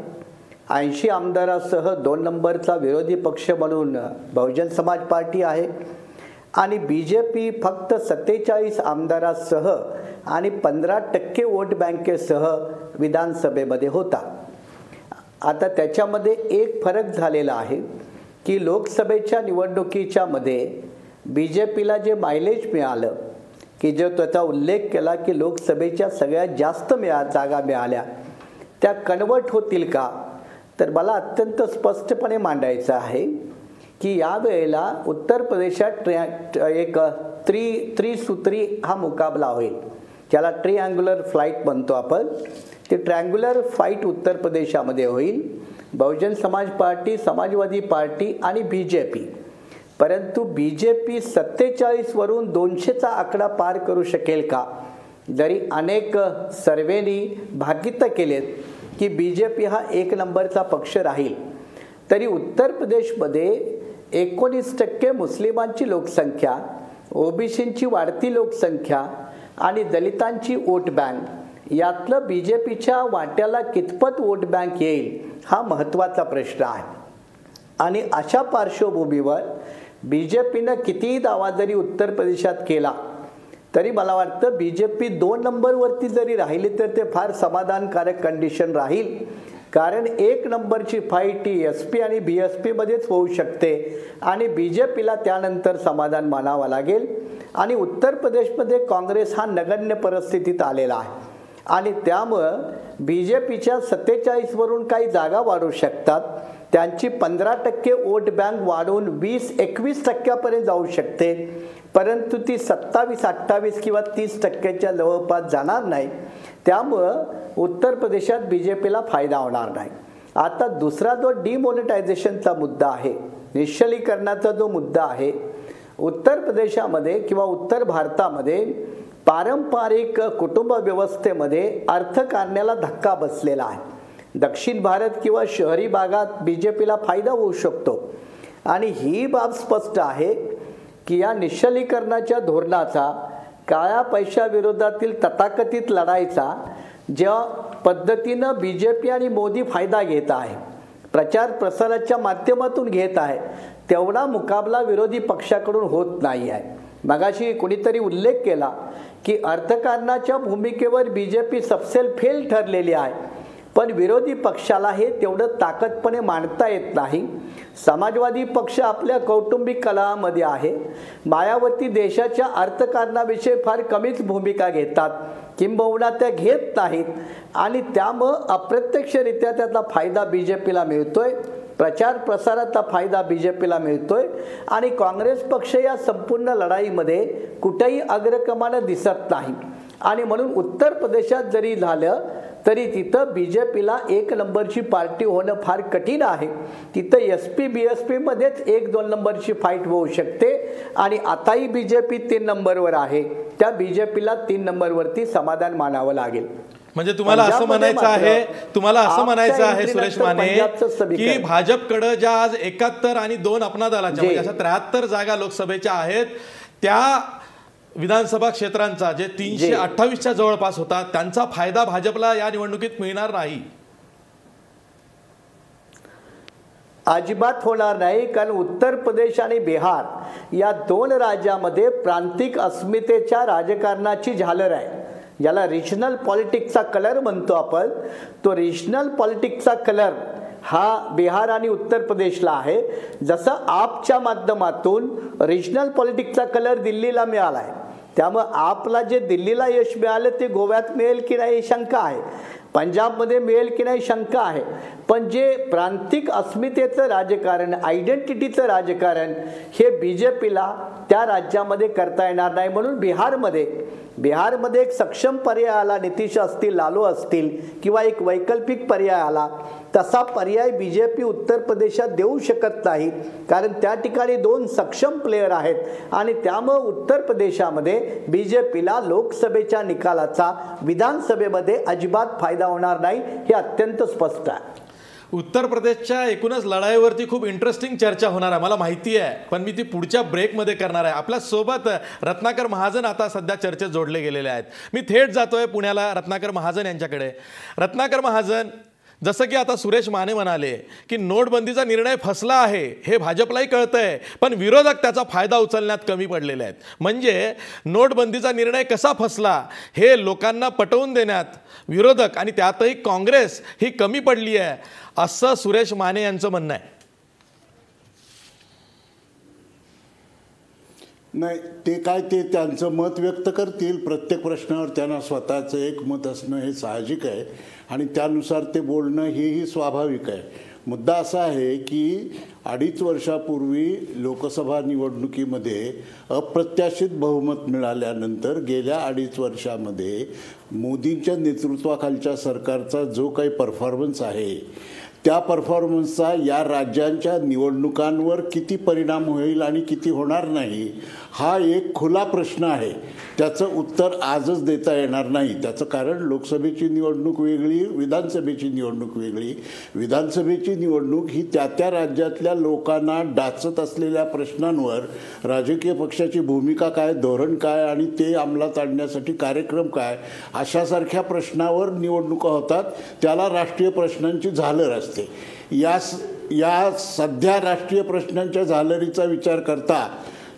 80 आमदारासह 2 नंबरचा विरोधी पक्ष म्हणून बहुजन समाज पार्टी आहे आणि BJP फक्त 47 आमदारासह आणि 15% वोट बँकेसह विधानसभेमध्ये होता. आता त्याच्यामध्ये एक फरक झालेला आहे की लोकसभेच्या निवडणुकीच्या मध्ये BJPला जे मायलेज मिळालं, की जो त्याचा उल्लेख केला की लोकसभेच्या सगळ्यात जास्त जागा मिळाल्या, त्या कन्वर्ट होतील का, तर मला अत्यंत स्पष्टपणे मांडायचं आहे की यावेळेला उत्तर प्रदेशात एक त्रिसूत्री हा मुकाबला होईल, ज्याला ट्रिअँग्युलर फ्लाईट म्हणतो आपण. ते ट्रँग्युलर फाईट उत्तर प्रदेशामध्ये होईल. बहुजन समाज पार्टी, समाजवादी पार्टी आणि BJP. परंतु BJP 47 वरून 200चा आकडा पार करू शकेल का? जरी अनेक सर्वेनी भाकीत केलेत की BJP हा 1 नंबरचा पक्ष राहील, तरी उत्तर प्रदेशमध्ये 19% मुस्लिमांची लोकसंख्या, OBCची वाढती लोकसंख्या आणि दलितांची वोट बँक यातलं BJPच्या वाट्याला कितपत वोट बँक येईल हा महत्त्वाचा प्रश्न आहे. आणि अशा पार्श्वभूमीवर BJPनं कितीही दावा जरी उत्तर प्रदेशात केला तरी मला वाटतं BJP 2 नंबरवरती जरी राहिली तर ते फार समाधानकारक कंडिशन राहील. कारण 1 नंबरची फाईट ही SP आणि BSP मध्येच होऊ शकते आणि BJPला त्यानंतर समाधान मानावं लागेल. आणि उत्तर प्रदेशमध्ये काँग्रेस हा नगण्य परिस्थितीत आलेला आहे आणि त्यामुळं BJPच्या 47 वरून काही जागा वाढू शकतात. त्यांची 15% वोट बँक वाढून 20-21% जाऊ शकते, परंतु ती 27-28 किंवा 30%च्या जवळपास जाणार नाही. त्यामुळं उत्तर प्रदेशात BJPला फायदा होणार नाही. आता दुसरा जो डिमॉनिटायझेशनचा मुद्दा आहे, निश्चलीकरणाचा जो मुद्दा आहे, उत्तर प्रदेशामध्ये किंवा उत्तर भारतामध्ये पारंपरिक कुटुंब व्यवस्थेमध्ये अर्थकारण्याला धक्का बसलेला आहे. दक्षिण भारत किंवा शहरी भागात BJPला फायदा होऊ शकतो आणि ही बाब स्पष्ट आहे की या निश्चलीकरणाच्या धोरणाचा, काळ्या पैशाविरोधातील तथाकथित लढाईचा ज्या पद्धतीनं BJP आणि मोदी फायदा घेत आहे, प्रचार प्रसाराच्या माध्यमातून घेत आहे, तेवढा मुकाबला विरोधी पक्षाकडून होत नाही आहे. मगाशी कोणीतरी उल्लेख केला की अर्थकारणाच्या भूमिकेवर BJP सपसेल फेल ठरलेली आहे, पण विरोधी पक्षाला हे तेवढं ताकदपणे मांडता येत नाही. समाजवादी पक्ष आपल्या कौटुंबिक कलहामध्ये आहे. मायावती देशाच्या अर्थकारणाविषयी फार कमीच भूमिका घेतात, किंबहुना त्या घेत नाहीत आणि त्यामुळं अप्रत्यक्षरित्या त्याचा फायदा BJPला मिळतोय. प्रचार प्रसाराचा फायदा BJPला मिळतोय आणि काँग्रेस पक्ष या संपूर्ण लढाईमध्ये कुठेही अग्रक्रमानं दिसत नाही. आणि म्हणून उत्तर प्रदेशात जरी झालं तरी तिथं BJPला 1 नंबरची पार्टी होणं फार कठीण आहे. तिथं SP BSP मध्येच 1-2 नंबरची फाईट होऊ शकते आणि आताही BJP 3 नंबरवर आहे. त्या BJPला 3 नंबरवरती समाधान मानावं लागेल. म्हणजे तुम्हाला असं म्हणायचं आहे सुरेश माने की भाजपकडे ज्या आज 71 आणि 2 अपना दलाच्या म्हणजे अशा 73 जागा लोकसभेच्या आहेत, त्या विधानसभा क्षेत्रांचा जे 328च्या जवळपास होता त्यांचा फायदा भाजपला या निवडणुकीत मिळणार नाही. अजिबात होणार नाही, कारण उत्तर प्रदेश आणि बिहार या 2 राज्यामध्ये प्रांतिक अस्मितेच्या राजकारणाची झालर आहे. ज्याला रिजनल पॉलिटिक्सचा कलर म्हणतो आपण, तो रिजनल पॉलिटिक्सचा कलर हा बिहार आणि उत्तर प्रदेशला आहे. जसं आपच्या माध्यमातून रिजनल पॉलिटिक्सचा कलर दिल्लीला मिळाला आहे, त्यामुळे आपला जे दिल्लीला यश मिळालं ते गोव्यात मिळेल की नाही शंका आहे, पंजाबमध्ये मिळेल की नाही शंका आहे. पण जे प्रांतिक अस्मितेचं राजकारण, आयडेंटिटीचं राजकारण हे BJPला त्या राज्यामध्ये करता येणार नाही. म्हणून बिहारमध्ये एक सक्षम पर्याय आला, नितीश असतील, लालू असतील, किंवा एक वैकल्पिक पर्याय आला. तसा पर्याय BJP उत्तर प्रदेशात देऊ शकत नाही, कारण त्या ठिकाणी 2 सक्षम प्लेयर आहेत आणि त्यामुळे उत्तर प्रदेशामध्ये BJPला लोकसभेच्या निकालाचा विधानसभेमध्ये अजिबात फायदा होणार नाही, हे अत्यंत स्पष्ट आहे. उत्तर प्रदेशच्या एकूणच लढाईवरती खूप इंटरेस्टिंग चर्चा होणार आहे, मला माहिती आहे, पण मी ती पुढच्या ब्रेकमध्ये करणार आहे. आपल्या सोबत रत्नाकर महाजन आता सध्या चर्चेत जोडले गेलेले आहेत. मी थेट जातोय पुण्याला रत्नाकर महाजन यांच्याकडे. रत्नाकर महाजन, जसं की आता सुरेश माने म्हणाले की नोटबंदीचा निर्णय फसला आहे हे भाजपलाही कळतंय, पण विरोधक त्याचा फायदा उचलण्यात कमी पडलेले आहेत. म्हणजे नोटबंदीचा निर्णय कसा फसला हे लोकांना पटवून देण्यात विरोधक आणि त्यातही काँग्रेस ही कमी पडली आहे, असं सुरेश माने यांचं म्हणणं आहे. नाही, ते त्यांचं मत व्यक्त करतील. प्रत्येक प्रश्नावर त्यांना स्वतःचं एक मत असणं हे साहजिक आहे आणि त्यानुसार ते बोलणं हेही स्वाभाविक आहे. मुद्दा असा आहे की 2.5 वर्षापूर्वी लोकसभा निवडणुकीमध्ये अप्रत्याशित बहुमत मिळाल्यानंतर गेल्या 2.5 वर्षामध्ये मोदींच्या नेतृत्वाखालच्या सरकारचा जो काही परफॉर्मन्स आहे त्या परफॉर्मन्सचा या राज्यांच्या निवडणुकांवर किती परिणाम होईल आणि किती होणार नाही हा एक खुला प्रश्न आहे. त्याचं उत्तर आजच देता येणार नाही. त्याचं कारण लोकसभेची निवडणूक वेगळी, विधानसभेची निवडणूक वेगळी. विधानसभेची निवडणूक ही त्या राज्यातल्या लोकांना डाचत असलेल्या प्रश्नांवर राजकीय पक्षाची भूमिका काय, धोरण काय आणि ते अंमलात आणण्यासाठी कार्यक्रम काय अशासारख्या प्रश्नावर निवडणुका होतात. त्याला राष्ट्रीय प्रश्नांची झालर असते. या सध्या राष्ट्रीय प्रश्नांच्या झालरीचा विचार करता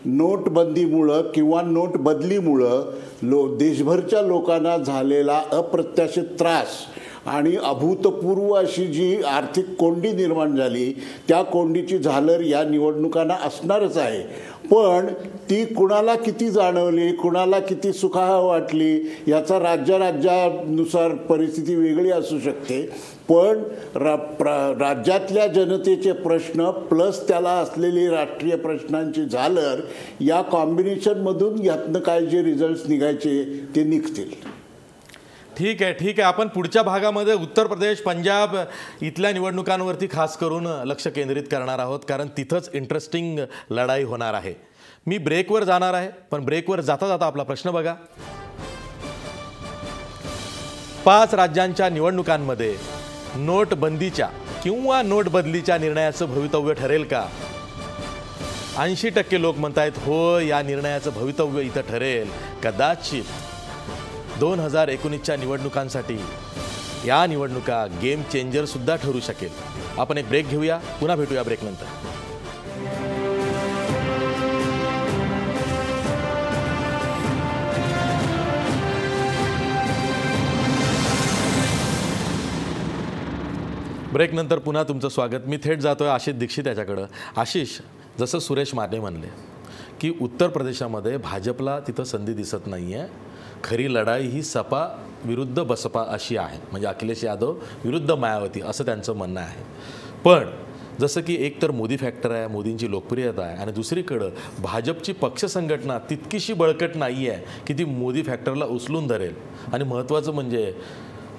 नोटबंदीमुळं किंवा नोट बदलीमुळं देशभरच्या लोकांना झालेला अप्रत्याशित त्रास आणि अभूतपूर्व अशी जी आर्थिक कोंडी निर्माण झाली त्या कोंडीची झालर या निवडणुकांना असणारच आहे. पण ती कुणाला किती जाणवली, कुणाला किती सुखावह वाटली याचा राज्यानुसार परिस्थिती वेगळी असू शकते. पण राज्यातल्या जनतेचे प्रश्न प्लस त्याला असलेली राष्ट्रीय प्रश्नांची झालर या कॉम्बिनेशनमधून यातनं काय जे रिझल्ट्स निघायचे ते निघतील. ठीक आहे. आपण पुढच्या भागामध्ये उत्तर प्रदेश, पंजाब इथल्या निवडणुकांवरती खास करून लक्ष केंद्रित करणार आहोत, कारण तिथंच इंटरेस्टिंग लढाई होणार आहे. मी ब्रेकवर जाणार आहे, पण ब्रेकवर जाता जाता आपला प्रश्न बघा. 5 राज्यांच्या निवडणुकांमध्ये नोटबंदीच्या किंवा नोट बदलीच्या निर्णयाचं भवितव्य ठरेल का? 80% लोक म्हणतायत हो, या निर्णयाचं भवितव्य इथं ठरेल. कदाचित 2019च्या निवडणुकांसाठी या निवडणुका गेम चेंजर सुद्धा ठरू शकेल. आपण एक ब्रेक घेऊया, पुन्हा भेटूया ब्रेकनंतर. ब्रेकनंतर पुन्हा तुमचं स्वागत. मी थेट जातोय आशिष दीक्षित याच्याकडं. आशिष, जसं सुरेश माने म्हणले की उत्तर प्रदेशामध्ये भाजपला तिथं संधी दिसत नाही आहे. खरी लढाई ही सपा विरुद्ध बसपा अशी आहे, म्हणजे अखिलेश यादव विरुद्ध मायावती असं त्यांचं म्हणणं आहे. पण जसं की एक तर मोदी फॅक्टर आहे, मोदींची लोकप्रियता आहे, आणि दुसरीकडं भाजपची पक्ष संघटना तितकीशी बळकट नाही आहे की ती मोदी फॅक्टरला उचलून धरेल. आणि महत्त्वाचं म्हणजे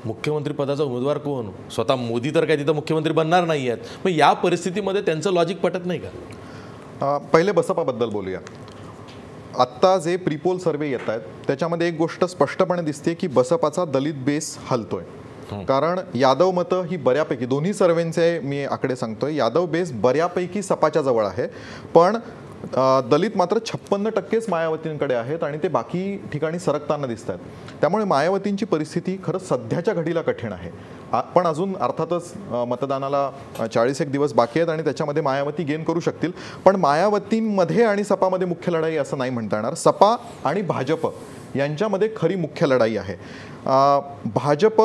मुख्यमंत्री पदाचा उमेदवार कोण? स्वतः मोदी तर काय तिथं मुख्यमंत्री बनणार नाही आहेत. मग या परिस्थितीमध्ये त्यांचं लॉजिक पटत नाही का? पहिले बसपाबद्दल बोलूया. आत्ता जे प्रीपोल सर्वे येत आहेत त्याच्यामध्ये एक गोष्ट स्पष्टपणे दिसते की बसपाचा दलित बेस हलतोय. कारण यादव मतं ही बऱ्यापैकी, दोन्ही सर्वेंचे मी आकडे सांगतोय, यादव बेस बऱ्यापैकी सपाच्या जवळ आहे, पण दलित मात्र 56% मायावतींकडे आहेत आणि ते बाकी ठिकाणी सरकताना दिसत आहेत. त्यामुळे मायावतींची परिस्थिती खरंच सध्याच्या घडीला कठीण आहे. पण अजून अर्थातच मतदानाला 41 दिवस बाकी आहेत आणि त्याच्यामध्ये मायावती गेन करू शकतील. पण मायावतींमध्ये आणि सपामध्ये मुख्य लढाई असं नाही म्हणता येणार. सपा आणि भाजप यांच्यामध्ये खरी मुख्य लढाई आहे. भाजप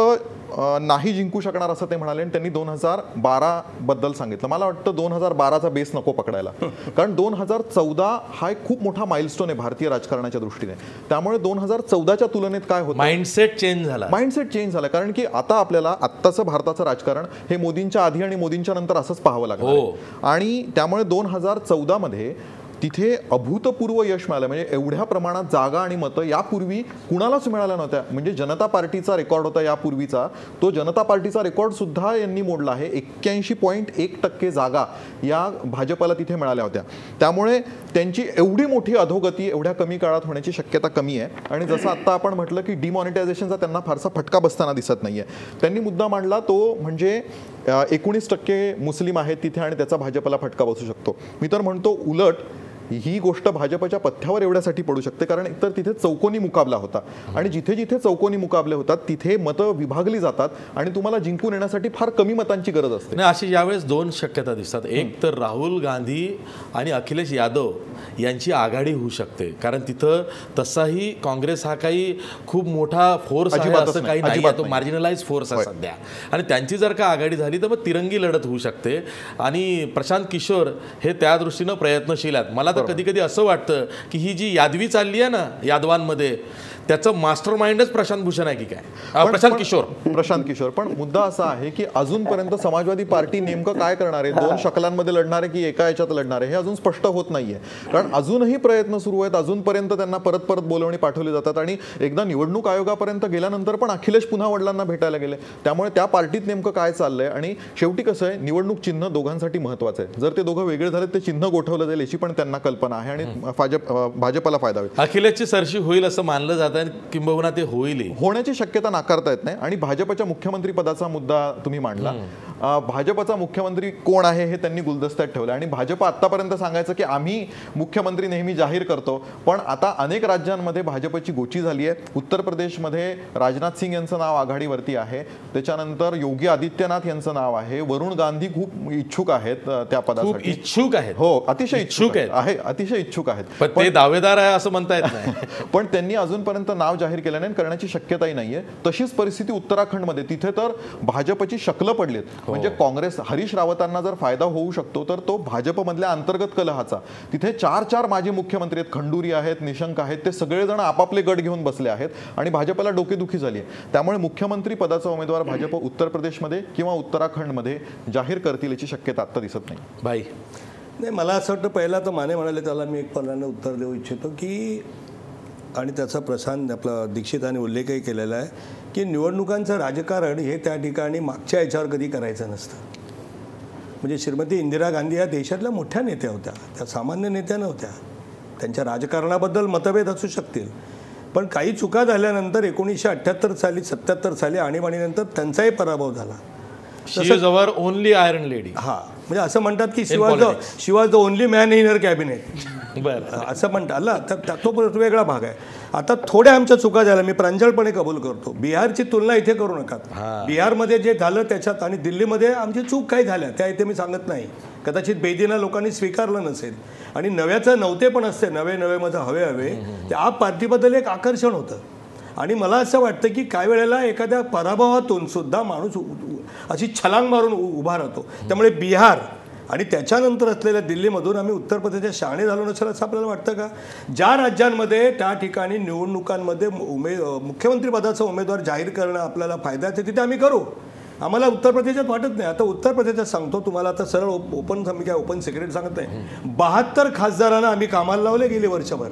नाही जिंकू शकणार असं ते म्हणाले आणि त्यांनी 2012 बद्दल सांगितलं. मला वाटतं 2012चा बेस नको पकडायला, कारण 2014 हा एक खूप मोठा माइलस्टोन आहे भारतीय राजकारणाच्या दृष्टीने. त्यामुळे 2014च्या तुलनेत काय होतं, माइंडसेट चेंज झाला. कारण की आता आपल्याला आत्ताचं भारताचं राजकारण हे मोदींच्या आधी आणि मोदींच्या नंतर असंच पाहावं लागलं आणि त्यामुळे 2014 मध्ये तिथे अभूतपूर्व यश मिळालं. म्हणजे एवढ्या प्रमाणात जागा आणि मतं यापूर्वी कुणालाच मिळाल्या नव्हत्या. म्हणजे जनता पार्टीचा रेकॉर्ड होता यापूर्वीचा, तो जनता पार्टीचा रेकॉर्ड सुद्धा यांनी मोडला आहे. 81.1% जागा या भाजपला तिथे मिळाल्या होत्या. त्यामुळे त्यांची एवढी मोठी अधोगती एवढ्या कमी काळात होण्याची शक्यता कमी आहे. आणि जसं आत्ता आपण म्हटलं की डिमॉनिटायझेशनचा त्यांना फारसा फटका बसताना दिसत नाहीये. त्यांनी मुद्दा मांडला तो म्हणजे 19% मुस्लिम आहेत तिथे आणि त्याचा भाजपला फटका बसू शकतो. मी तर म्हणतो उलट ही गोष्ट भाजपच्या पथ्यावर एवढ्यासाठी पडू शकते कारण एकतर तिथे चौकोनी मुकाबला होता आणि जिथे जिथे चौकोनी मुकाबले होतात तिथे मतं विभागली जातात आणि तुम्हाला जिंकून येण्यासाठी फार कमी मतांची गरज असते. नाही, अशी यावेळेस दोन शक्यता दिसतात. एक तर राहुल गांधी आणि अखिलेश यादव यांची आघाडी होऊ शकते, कारण तिथं तसाही काँग्रेस हा काही खूप मोठा फोर्स आहे असं काही नाही, तो मार्जिनलाइज फोर्स आहे सध्या. आणि त्यांची जर का आघाडी झाली तर मग तिरंगी लढत होऊ शकते आणि प्रशांत किशोर हे त्या दृष्टीनं प्रयत्नशील आहेत. मला तर कधी कधी असं वाटतं की ही जी यादवी चालली आहे ना यादवांमध्ये, त्याचं मास्टर माइंडच प्रशांत भूषण आहे की काय, प्रशांत किशोर. पण मुद्दा असा आहे की अजूनपर्यंत समाजवादी पार्टी नेमकं काय करणार आहे, 2 शकलांमध्ये लढणार आहे की एका याच्यात लढणार आहे हे अजून स्पष्ट होत नाहीये. कारण अजूनही प्रयत्न सुरू आहेत, अजूनपर्यंत त्यांना परत परत बोलवणी पाठवली जातात आणि एकदा निवडणूक आयोगापर्यंत गेल्यानंतर पण अखिलेश पुन्हा वडिलांना भेटायला गेले. त्यामुळे त्या पार्टीत नेमकं काय चाललंय आणि शेवटी कसं आहे, निवडणूक चिन्ह दोघांसाठी महत्वाचं आहे. जर ते दोघं वेगळे झाले ते चिन्ह गोठवलं जाईल याची पण त्यांना कल्पना आहे आणि भाजपला फायदा होईल. अखिलेशची सरशी होईल असं मानलं जातं, किंबहुना ते होईल, होण्याची शक्यता नाकारता येत नाही. आणि भाजपच्या मुख्यमंत्री पदाचा मुद्दा तुम्ही मांडला. भाजपचा मुख्यमंत्री कोण आहे हे त्यांनी गुलदस्त्यात ठेवलं आणि भाजप आतापर्यंत सांगायचं की आम्ही मुख्यमंत्री नेहमी जाहीर करतो, पण आता अनेक राज्यांमध्ये भाजपची गोची झाली आहे. उत्तर प्रदेशमध्ये राजनाथ सिंग यांचं नाव आघाडीवरती आहे, त्याच्यानंतर योगी आदित्यनाथ यांचं नाव आहे, वरुण गांधी खूप इच्छुक आहेत त्या पदासाठी. इच्छुक आहेत? हो, अतिशय इच्छुक आहे, अतिशय इच्छुक आहेत. पण ते दावेदार आहे असं म्हणता येत नाही. पण त्यांनी अजूनपर्यंत नाव जाहीर केलं नाही, करण्याची शक्यताही नाहीये. तशीच परिस्थिती उत्तराखंडमध्ये, तिथे तर भाजपची शकलं पडलीत. म्हणजे काँग्रेस, हरीश रावतांना जर फायदा होऊ शकतो तर तो भाजपमधल्या अंतर्गत कलहाचा. तिथे 4 माजी मुख्यमंत्री आहेत, खंडूरी आहेत, निशंक आहेत, ते सगळेजण आपापले गट घेऊन बसले आहेत आणि भाजपला डोकेदुखी झाली आहे. त्यामुळे मुख्यमंत्री पदाचा उमेदवार भाजप उत्तर प्रदेशमध्ये किंवा उत्तराखंडमध्ये जाहीर करतील याची शक्यता आता दिसत नाही. भाई नाही, मला असं वाटतं पहिला तर माने म्हणाले त्याला मी एक पर्यायाने उत्तर देऊ इच्छितो की, आणि त्याचा प्रशांत आपला दीक्षितांनी उल्लेखही केलेला आहे की निवडणुकांचं राजकारण हे त्या ठिकाणी मागच्या याच्यावर कधी करायचं नसतं. म्हणजे श्रीमती इंदिरा गांधी या देशातल्या मोठ्या नेत्या होत्या, त्या सामान्य नेत्या नव्हत्या. त्यांच्या राजकारणाबद्दल मतभेद असू शकतील, पण काही चुका झाल्यानंतर 1978 साली 77 साली आणीबाणीनंतर त्यांचाही पराभव झाला. शिवजवळ ओनली आयरन लेडी. हा, म्हणजे असं म्हणतात की she was the only man in her cabinet, असं म्हणतात ना, तर तो वेगळा भाग आहे. आता थोड्या आमच्या चुका झाल्या, मी प्रांजळपणे कबूल करतो. बिहारची तुलना इथे करू नका. बिहारमध्ये जे झालं त्याच्यात आणि दिल्लीमध्ये आमची चूक काही झाल्या त्या इथे मी सांगत नाही. कदाचित बेदीना लोकांनी स्वीकारलं नसेल आणि नव्याचं नव्हते पण असते, नवे मध्ये हवे त्या आप पार्टीबद्दल एक आकर्षण होतं. आणि मला असं वाटतं की काही वेळेला एखाद्या पराभवातून सुद्धा माणूस अशी छलांग मारून उभा राहतो. त्यामुळे बिहार आणि त्याच्यानंतर असलेल्या दिल्लीमधून आम्ही उत्तर प्रदेशात शहाणे झालो नसेल असं आपल्याला वाटतं का? ज्या राज्यांमध्ये त्या ठिकाणी निवडणुकांमध्ये मुख्यमंत्री पदाचा उमेदवार जाहीर करणं आपल्याला फायदा आहे तिथे आम्ही करू. आम्हाला उत्तर प्रदेशात वाटत नाही. आता उत्तर प्रदेशात सांगतो तुम्हाला, आता सरळ मी काय ओपन सिक्रेट सांगत नाही. 72 खासदारांना आम्ही कामाला लावले गेले वर्षभर.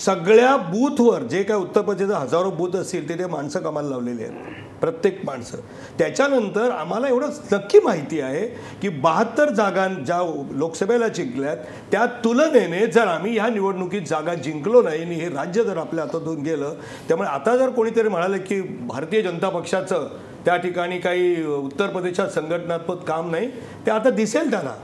सगळ्या बूथवर जे काय उत्तर प्रदेशात हजारो बूथ असतील ते माणसं कामाला लावलेली आहेत, प्रत्येक माणसं. त्याच्यानंतर आम्हाला एवढं नक्की माहिती आहे की 72 जागा ज्या लोकसभेला जिंकल्यात त्या तुलनेने जर आम्ही ह्या निवडणुकीत जागा जिंकलो नाही आणि हे राज्य जर आपल्या हातातून गेलं, त्यामुळे आता जर कोणीतरी म्हणाले की भारतीय जनता पक्षाचं त्या ठिकाणी काही उत्तर प्रदेशात संघटनात्मक काम नाही, ते आता दिसेल त्यांना.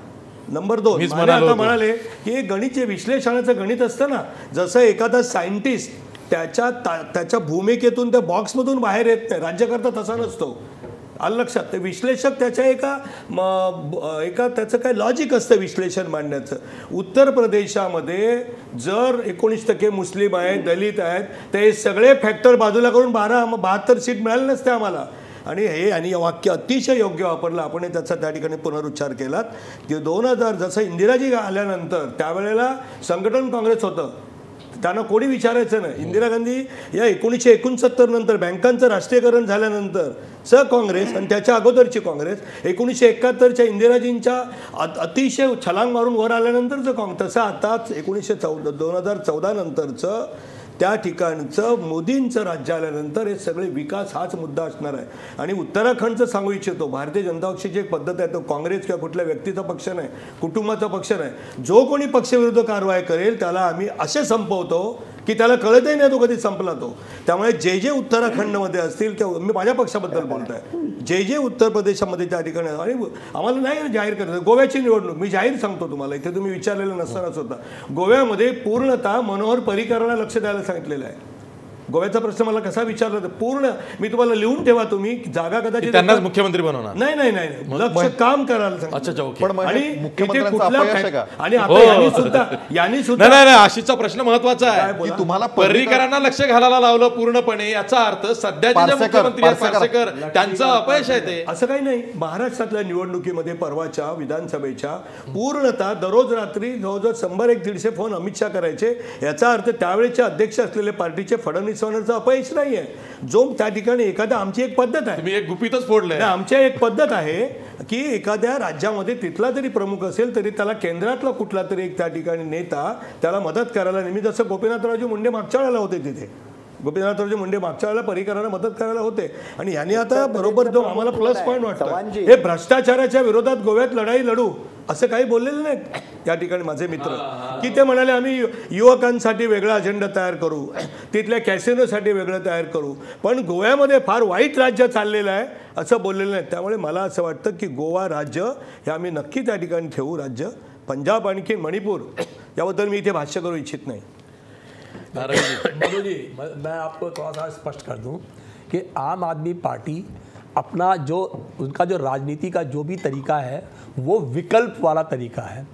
नंबर 2, आता म्हणाले की गणित जे विश्लेषणाचं गणित असतं ना, जसं एखादा सायंटिस्ट त्याच्या भूमिकेतून त्या बॉक्समधून बाहेर येत नाही, राज्यकर्ता तसा नसतो. आलं लक्षात. ते विश्लेषक त्याच्या एका त्याचं काय लॉजिक असतं विश्लेषण मांडण्याचं. उत्तर प्रदेशामध्ये जर 19% मुस्लिम आहेत, दलित आहेत, तर हे सगळे फॅक्टर बाजूला करून 72 सीट मिळाले नसते आम्हाला. आणि वाक्य अतिशय योग्य वापरलं आपण, त्याचा त्या ठिकाणी पुनरुच्चार केलात की 2000 जसं इंदिराजी आल्यानंतर त्यावेळेला संघटन काँग्रेस होतं, त्यांना कोणी विचारायचं नाही. इंदिरा गांधी या 1969 नंतर बँकांचं राष्ट्रीयकरण झाल्यानंतर काँग्रेस आणि त्याच्या अगोदरची काँग्रेस 1971च्या इंदिराजींच्या अतिशय छलांग मारून वर आल्यानंतरचं तसं आता 2014 नंतरचं त्या ठिकाणचं मोदींचं राज्य आल्यानंतर हे सगळे विकास हाच मुद्दा असणार आहे. आणि उत्तराखंडचं सांगू इच्छितो, भारतीय जनता पक्षाची एक पद्धत आहे, तो काँग्रेस किंवा कुठल्या व्यक्तीचा पक्ष नाही, कुटुंबाचा पक्ष नाही. जो कोणी पक्षविरुद्ध कारवाई करेल त्याला आम्ही असे संपवतो की त्याला कळतही नाही तो कधी संपला तो. त्यामुळे जे उत्तराखंडमध्ये असतील त्या, मी माझ्या पक्षाबद्दल बोलत आहे, जे उत्तर प्रदेशामध्ये त्या ठिकाणी, आणि आम्हाला नाही जाहीर करायचं. गोव्याची निवडणूक मी जाहीर सांगतो तुम्हाला, इथे तुम्ही विचारलेलं नसतानाच होता. गोव्यामध्ये पूर्णतः मनोहर पर्रीकरांना लक्ष द्यायला सांगितलेलं आहे. गोव्याचा प्रश्न मला कसा विचारला तर पूर्ण मी तुम्हाला लिहून ठेवा, तुम्ही जागा कदाचित त्यांनाच मुख्यमंत्री बनवणार नाही लक्ष काम करायला सांगितलं. आणि यांनी सुद्धा नाही आशिषचा प्रश्न महत्वाचा आहे. तुम्हाला पर्रीकरांना लक्ष घालायला लावलं पूर्णपणे, याचा अर्थ सध्याचे जे मुख्यमंत्री पार्सेकर त्यांचं अपयश आहे ते. असं काही नाही. महाराष्ट्रातल्या निवडणुकीमध्ये परवाच्या विधानसभेच्या पूर्णतः दररोज रात्री जवळजवळ 100-150 फोन अमित शहा करायचे. याचा अर्थ त्यावेळेचे अध्यक्ष असलेले पार्टीचे फडणवीस अपयश नाहीये. जो त्या ठिकाणी एखाद्या, आमची एक पद्धत आहे, तुम्ही एक गुपितच फोडलंय, आमची एक पद्धत आहे की एखाद्या राज्यामध्ये तिथला जरी प्रमुख असेल तरी त्याला केंद्रातला कुठला तरी एक त्या ठिकाणी नेता त्याला मदत करायला नेहमी, जसं गोपीनाथरावजी मुंडे मागच्या वेळेला होते तिथे, गोपीनाथरावजी मुंडे मागच्या वेळेला पर्रीकरांना मदत करायला होते. आणि यांनी आता बरोबर जो आम्हाला प्लस पॉईंट वाटतो, हे भ्रष्टाचाराच्या विरोधात गोव्यात लढाई लढू असं काही बोललेलं नाही या ठिकाणी माझे मित्र, की ते म्हणाले आम्ही युवकांसाठी वेगळा अजेंडा तयार करू, तिथल्या कॅसिनोसाठी वेगळं तयार करू, पण गोव्यामध्ये फार वाईट राज्य चाललेलं आहे असं बोललेलं नाही. त्यामुळे मला असं वाटतं की गोवा राज्य हे आम्ही नक्की त्या ठिकाणी ठेवू राज्य. पंजाब आणखी मणिपूर याबद्दल मी इथे भाष्य करू इच्छित नाही. मनु जी, मैं आपको थोड़ा सा स्पष्ट कर दूं कि आम आदमी पार्टी अपना उनका जो राजनीति का जो भी तरीका है वो विकल्प वाला तरीका है.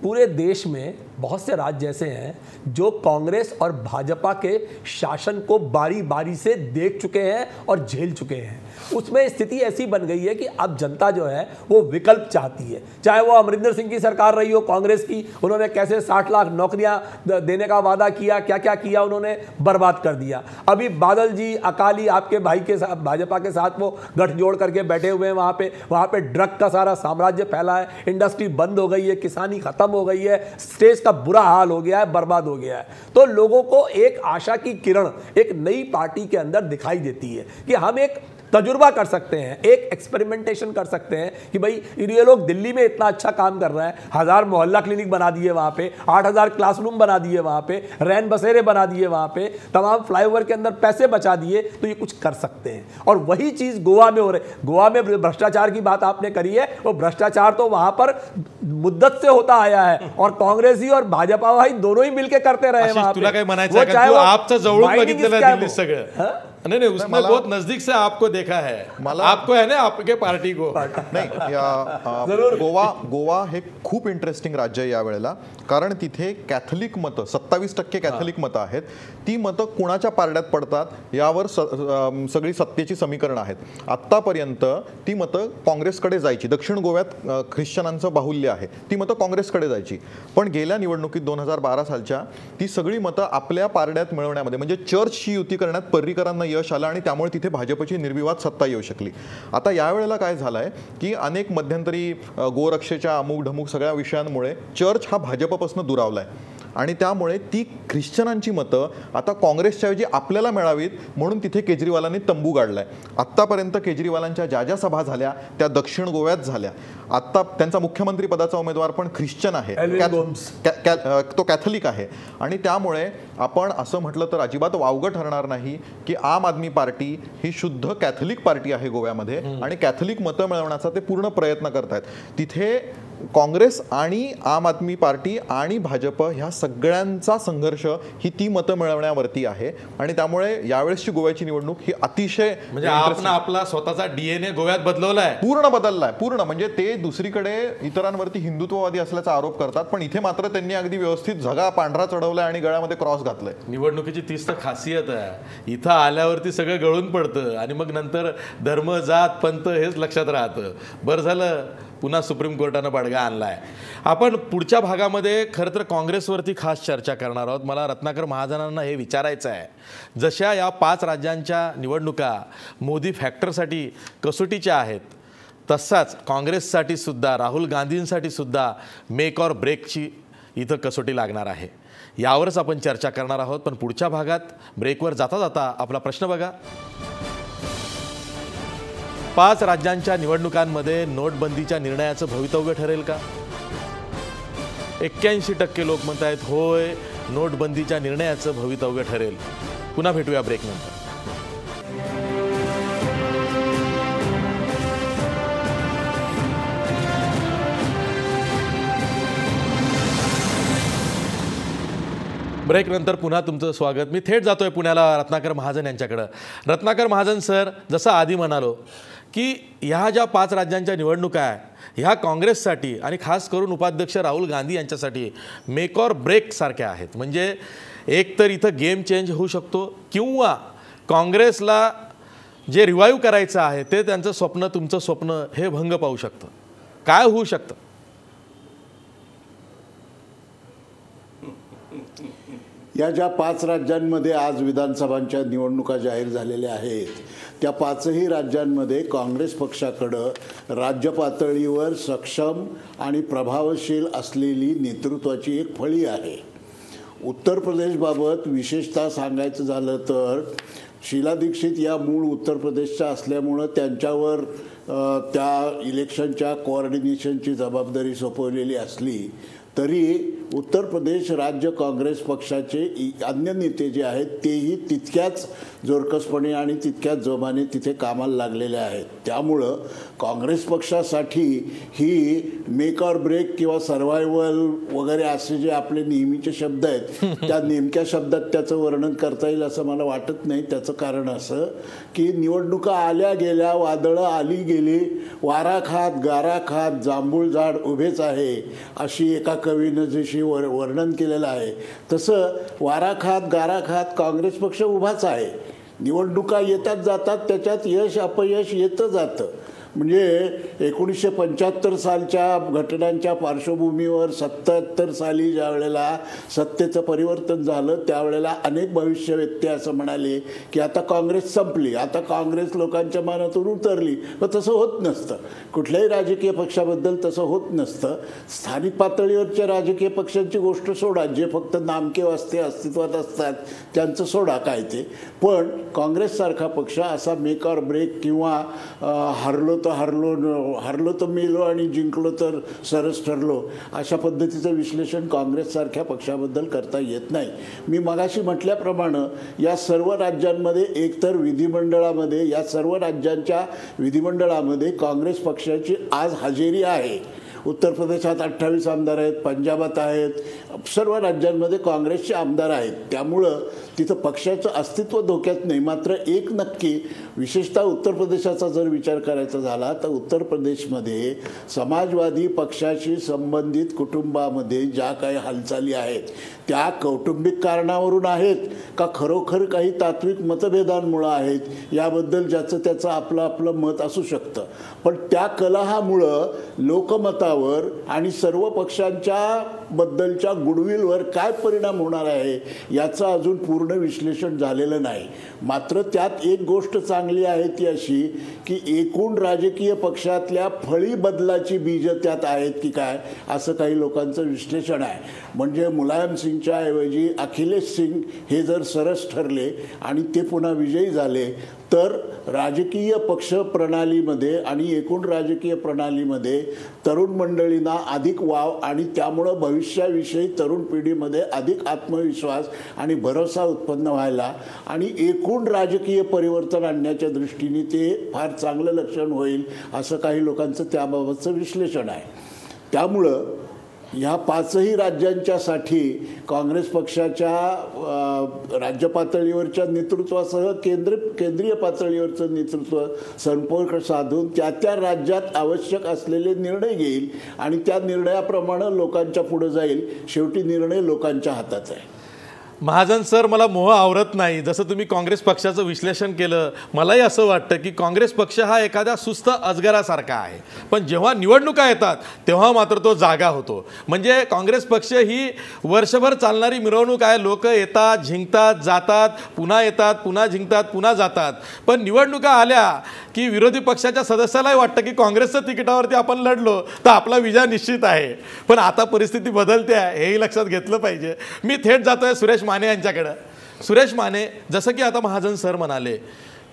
पूरे देश में बहुत से राज्य ऐसे हैं जो कांग्रेस और भाजपा के शासन को बारी बारी से देख चुके हैं और झेल चुके हैं. उसमें स्थिति ऐसी बन गई है कि अब जनता जो है वो विकल्प चाहती है. चाहे वो अमरिंदर सिंह की सरकार रही हो कांग्रेस की, उन्होंने कैसे 60 लाख नौकरियां देने का वादा किया, क्या क्या किया उन्होंने, बर्बाद कर दिया. अभी बादल जी अकाली आपके भाई के साथ, भाजपा के साथ वो गठजोड़ करके बैठे हुए हैं. वहाँ पे ड्रग का सारा साम्राज्य फैला है, इंडस्ट्री बंद हो गई है, किसानी खत्म हो गई है, स्टेज का बुरा हाल हो गया है, बर्बाद हो गया है. तो लोगों को एक आशा की किरण एक नई पार्टी के अंदर दिखाई देती है कि हम एक तजुर्बा कर सकते हैं, एक एक्सपेरिमेंटेशन कर सकते हैं कि भाई ये लोग दिल्ली में इतना अच्छा काम कर रहे हैं, 1000 मोहल्ला क्लिनिक बना दिए वहाँ पे, 8000 क्लासरूम बना दिए वहाँ पे, रैन बसेरे बना दिए वहाँ पे, तमाम फ्लाईओवर के अंदर पैसे बचा दिए, तो ये कुछ कर सकते हैं. और वही चीज़ गोवा में हो रही. गोवा में भ्रष्टाचार की बात आपने करी है, वो भ्रष्टाचार तो वहाँ पर मुद्दत से होता आया है और काँग्रेस ही और भाजपा भाई दोनों ही मिलके करते रहे वहाँ पे. तुला काय म्हणायचं आहे का, तू आपचं जवळून बघितलेलं आहे दिल्ली सगळं. नहीं उसमें बहुत नजदीक से आपको देखा है, आपको है ना आपके पार्टी को नाही. गोवा हे खूप इंटरेस्टिंग राज्य आहे यावेळेला, कारण तिथे कॅथलिक मतं 27% कॅथलिक मतं आहेत. ती मतं कुणाच्या पारड्यात पडतात यावर सगळी सत्तेची समीकरणं आहेत. आत्तापर्यंत ती मतं काँग्रेसकडे जायची. दक्षिण गोव्यात ख्रिश्चनांचं बाहुल्य आहे, ती मतं काँग्रेसकडे जायची. पण गेल्या निवडणुकीत 2012 सालच्या ती सगळी मतं आपल्या पारड्यात मिळवण्यामध्ये, म्हणजे चर्चची युती करण्यात पर्रीकरांना यश आलं आणि त्यामुळे तिथे भाजपची निर्विवाद सत्ता येऊ शकली. आता यावेळेला काय झालं आहे की अनेक मध्यंतरी गोरक्षेच्या अमुक ढमुक सगळ्या विषयांमुळे चर्च हा भाजपपासून दुरावला आहे आणि त्यामुळे ती ख्रिश्चनांची मतं आता काँग्रेसच्याऐवजी आपल्याला मिळावीत म्हणून तिथे केजरीवालांनी तंबू गाडलाय. आत्तापर्यंत केजरीवालांच्या ज्या सभा झाल्या त्या दक्षिण गोव्यात झाल्या. आत्ता त्यांचा मुख्यमंत्री पदाचा उमेदवार पण ख्रिश्चन आहे, तो कॅथलिक आहे आणि त्यामुळे आपण असं म्हटलं तर अजिबात वावगं ठरणार नाही की आम आदमी पार्टी ही शुद्ध कॅथलिक पार्टी आहे गोव्यामध्ये आणि कॅथलिक मतं मिळवण्याचा ते पूर्ण प्रयत्न करतायत. तिथे काँग्रेस आणि आम आदमी पार्टी आणि भाजप ह्या सगळ्यांचा संघर्ष ही ती मतं मिळवण्यावरती आहे आणि त्यामुळे यावेळेसची गोव्याची निवडणूक ही अतिशय म्हणजे आपण आपला स्वतःचा DNA गोव्यात बदलवलाय, पूर्ण बदललाय पूर्ण. म्हणजे ते दुसरीकडे इतरांवरती हिंदुत्ववादी असल्याचा आरोप करतात पण इथे मात्र त्यांनी अगदी व्यवस्थित झगा पांढरा चढवलाय आणि गळ्यामध्ये क्रॉस घातलाय. निवडणुकीची तीच तर खासियत आहे, इथं आल्यावरती सगळं गळून पडतं आणि मग नंतर धर्म जात पंथ हेच लक्षात राहतं. बरं झालं पुन्हा सुप्रीम कोर्टानं बडगा आणलाय. आपण पुढच्या भागामध्ये खरं तर काँग्रेसवरती खास चर्चा करणार आहोत. मला रत्नाकर महाजनांना हे विचारायचं आहे, जशा या 5 राज्यांच्या निवडणुका मोदी फॅक्टरसाठी कसोटीच्या आहेत तसाच काँग्रेससाठी सुद्धा राहुल गांधींसाठी सुद्धा मेक ऑर ब्रेकची इथं कसोटी लागणार आहे. यावरच आपण चर्चा करणार आहोत. पण पुढच्या भागात ब्रेकवर जाता जाता आपला प्रश्न बघा. 5 राज्यांच्या निवडणुकांमध्ये नोटबंदीच्या निर्णयाचं भवितव्य ठरेल का? 81% लोक म्हणत आहेत होय, नोटबंदीच्या निर्णयाचं भवितव्य ठरेल. पुन्हा भेटूया ब्रेकनंतर. ब्रेकनंतर पुन्हा तुमचं स्वागत. मी थेट जातोय पुण्याला रत्नाकर महाजन यांच्याकडं. रत्नाकर महाजन सर, जसं आधी म्हणालो की ह्या ज्या 5 राज्यांच्या निवडणुका आहे ह्या काँग्रेससाठी आणि खास करून उपाध्यक्ष राहुल गांधी यांच्यासाठी मेक ऑर ब्रेक सारख्या आहेत. म्हणजे एक तर इथं गेम चेंज होऊ शकतो किंवा काँग्रेसला जे रिवाईव्ह करायचं आहे ते त्यांचं स्वप्न, तुमचं स्वप्न हे भंग पाहू शकतं. काय होऊ शकतं? या ज्या 5 राज्यांमध्ये आज विधानसभांच्या निवडणुका जाहीर झालेल्या आहेत त्या 5ही राज्यांमध्ये काँग्रेस पक्षाकडं राज्य पातळीवर सक्षम आणि प्रभावशील असलेली नेतृत्वाची एक फळी आहे. उत्तर प्रदेशबाबत विशेषतः सांगायचं झालं तर शीला दीक्षित या मूळ उत्तर प्रदेशच्या असल्यामुळं त्यांच्यावर त्या इलेक्शनच्या कोऑर्डिनेशनची जबाबदारी सोपवलेली असली तरी उत्तर प्रदेश राज्य काँग्रेस पक्षाचे अन्य नेते जे आहेत तेही तितक्याच जोरकसपणे आणि तितक्याच जोमाने तिथे कामाला लागलेले आहेत. त्यामुळं काँग्रेस पक्षासाठी ही मेक ऑर ब्रेक किंवा सर्व्हायव्हल वगैरे असे जे आपले नेहमीचे शब्द आहेत त्या नेमक्या शब्दात त्याचं वर्णन करता येईल असं मला वाटत नाही. त्याचं कारण असं की निवडणुका आल्या गेल्या, वादळं आली गेली, वारा खात गारा खात जांभूळ झाड उभेच आहे अशी एका कवीनं जशी वर्णन केलेलं आहे तसं वारा खात गारा खात काँग्रेस पक्ष उभाच आहे. निवडणुका येतात जातात, त्याच्यात यश अपयश येतं जातं. म्हणजे 1975 सालच्या घटनांच्या पार्श्वभूमीवर 77 साली ज्या वेळेला सत्तेचं परिवर्तन झालं त्यावेळेला अनेक भविष्यवेत्ते असं म्हणाले की आता काँग्रेस संपली, आता काँग्रेस लोकांच्या मनातून उतरली. पण तसं होत नसतं. कुठल्याही राजकीय पक्षाबद्दल तसं होत नसतं. स्थानिक पातळीवरच्या राजकीय पक्षांची गोष्ट सोडा, जे फक्त नामके वास्ते अस्तित्वात असतात त्यांचं सोडा काय ते. पण काँग्रेससारखा पक्ष असा मेक ऑर ब्रेक किंवा हरलो तर मेलो आणि जिंकलो तर सरस ठरलो अशा पद्धतीचं विश्लेषण काँग्रेससारख्या पक्षाबद्दल करता येत नाही. मी मगाशी म्हटल्याप्रमाणे या सर्व राज्यांमध्ये एकतर विधिमंडळामध्ये या सर्व राज्यांच्या विधिमंडळामध्ये काँग्रेस पक्षाची आज हजेरी आहे. उत्तर प्रदेशात 28 आमदार आहेत, पंजाबात आहेत, सर्व राज्यांमध्ये काँग्रेसचे आमदार आहेत. त्यामुळं तिथं पक्षाचं अस्तित्व धोक्यात नाही. मात्र एक नक्की, विशेषतः उत्तर प्रदेशाचा जर विचार करायचा झाला तर उत्तर प्रदेशमध्ये समाजवादी पक्षाशी संबंधित कुटुंबामध्ये ज्या काही हालचाली आहेत त्या कौटुंबिक कारणावरून आहेत का खरोखर काही तात्विक मतभेदांमुळं आहेत याबद्दल ज्याचं त्याचं आपलं आपलं मत असू शकतं. पण त्या कलहामुळं लोकमतात प्रचारावर आणि सर्व पक्षांच्या बद्दलच्या गुडविलवर काय परिणाम होणार आहे याचं अजून पूर्ण विश्लेषण झालेलं नाही. मात्र त्यात एक गोष्ट चांगली आहे ती अशी की एकूण राजकीय पक्षातल्या फळी बदलाची बीजं त्यात आहेत की काय असं काही लोकांचं विश्लेषण आहे. म्हणजे मुलायम सिंगच्या ऐवजी अखिलेश सिंग हे जर सरस ठरले आणि ते पुन्हा विजयी झाले तर राजकीय पक्ष प्रणालीमध्ये आणि एकूण राजकीय प्रणालीमध्ये तरुण मंडळींना अधिक वाव आणि त्यामुळं भविष्याविषयी तरुण पिढीमध्ये अधिक आत्मविश्वास आणि भरोसा उत्पन्न व्हायला आणि एकूण राजकीय परिवर्तन आणण्याच्या दृष्टीने ते फार चांगलं लक्षण होईल असं काही लोकांचं त्याबाबतचं विश्लेषण आहे. त्यामुळं ह्या पाचही राज्यांच्यासाठी काँग्रेस पक्षाच्या राज्य पातळीवरच्या नेतृत्वासह केंद्रीय पातळीवरचं नेतृत्व संपर्क साधून त्या राज्यात आवश्यक असलेले निर्णय घेईल आणि त्या निर्णयाप्रमाणे लोकांच्या पुढे जाईल. शेवटी निर्णय लोकांच्या हातात आहे. महाजन सर, मला मोह आवरत नाही. जसं तुम्ही काँग्रेस पक्षाचं विश्लेषण केलं, मलाही असं वाटतं की काँग्रेस पक्ष हा एखाद्या सुस्त अजगरासारखा आहे, पण जेव्हा निवडणुका येतात तेव्हा मात्र तो जागा होतो. म्हणजे काँग्रेस पक्ष ही वर्षभर चालणारी मिरवणूक आहे. लोक येतात, झिंकतात, जातात, पुन्हा येतात, पुन्हा झिंकतात, पुन्हा जातात. पण निवडणुका आल्या की विरोधी पक्षाच्या सदस्यालाही वाटतं की काँग्रेसच्या तिकिटावरती आपण लढलो तर आपला विजय निश्चित आहे. पण आता परिस्थिती बदलते आहे, हेही लक्षात घेतलं पाहिजे. मी थेट जातोय सुरेश माने यांच्याकडं. सुरेश माने, जसं की आता महाजन सर म्हणाले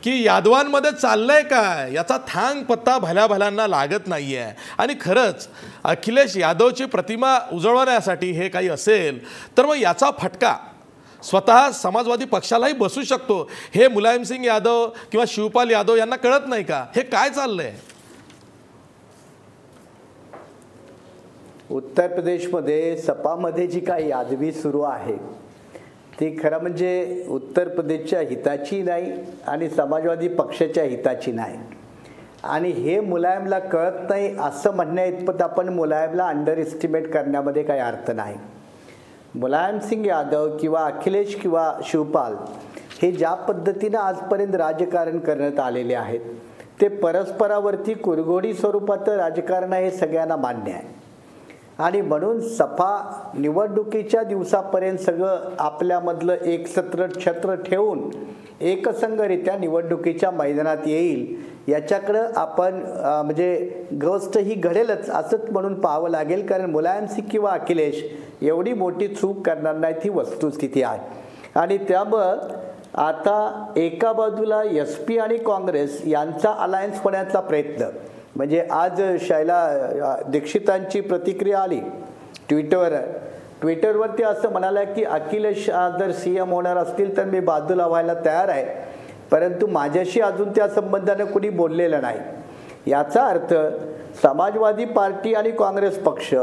की यादवांमध्ये चाललंय काय याचा थांग पत्ता भल्याभल्यांना लागत नाही आहे. आणि खरंच अखिलेश यादवची प्रतिमा उजळवण्यासाठी हे काही असेल तर मग याचा फटका स्वतः समाजवादी पक्षालाही बसू शकतो. हे मुलायम सिंग यादव किंवा शिवपाल यादव यांना कळत नाही का? हे काय चाललंय? उत्तर प्रदेशमध्ये सपामध्ये जी काही यादवी सुरू आहे ती खरं म्हणजे उत्तर प्रदेशच्या हिताची नाही आणि समाजवादी पक्षाच्या हिताची नाही. आणि हे मुलायमला कळत नाही असं म्हणण्याइतपत आपण मुलायमला अंडर एस्टिमेट करण्यामध्ये काही अर्थ नाही. मुलायम सिंग यादव किंवा अखिलेश किंवा शिवपाल हे ज्या पद्धतीनं आजपर्यंत राजकारण करण्यात आलेले आहेत ते परस्परावरती कुरघोडी स्वरूपाचं राजकारण हे सगळ्यांना मान्य आहे. आणि म्हणून सपा निवडणुकीच्या दिवसापर्यंत सगळं आपल्यामधलं एक छत्र ठेवून एकसंघरित्या निवडणुकीच्या मैदानात येईल याच्याकडं आपण म्हणजे गोष्ट ही घडेलच असंच म्हणून पाहावं लागेल. कारण मुलायम सिंग किंवा अखिलेश एवढी मोठी चूक करणार नाही ही वस्तुस्थिती आहे. आणि त्यामुळं आता एका बाजूला SP आणि काँग्रेस यांचा अलायन्स होण्याचा प्रयत्न म्हणजे आज शैला दीक्षितांची प्रतिक्रिया आली ट्विटरवरती असं म्हणाला की अखिलेश जर CM होणार असतील तर मी बाजूला व्हायला तयार आहे, परंतु माझ्याशी अजून त्या संबंधाने कुणी बोललेलं नाही. याचा अर्थ समाजवादी पार्टी आणि काँग्रेस पक्ष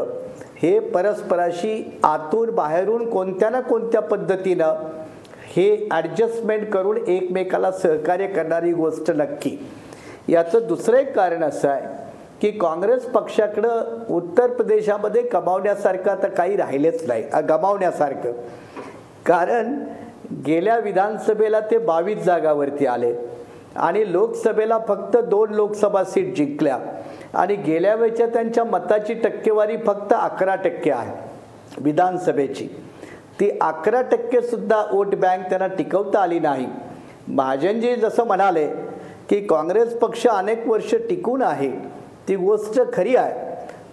हे परस्पराशी आतून बाहेरून कोणत्या ना कोणत्या पद्धतीनं हे ॲडजस्टमेंट करून एकमेकाला सहकार्य करणारी गोष्ट नक्की. याचं दुसरं एक कारण असं आहे की काँग्रेस पक्षाकडं उत्तर प्रदेशामध्ये कमावण्यासारखं आता काही राहिलेच नाही गमावण्यासारखं. कारण गेल्या विधानसभेला ते 22 जागावरती आले आणि लोकसभेला फक्त 2 लोकसभा सीट जिंकल्या आणि गेल्या वेळच्या त्यांच्या मताची टक्केवारी फक्त 11% आहे विधानसभेची. ती 11% सुद्धा वोट बँक त्यांना टिकवता आली नाही. महाजनजी जसं म्हणाले की काँग्रेस पक्ष अनेक वर्ष टिकून आहे ती गोष्ट खरी आहे.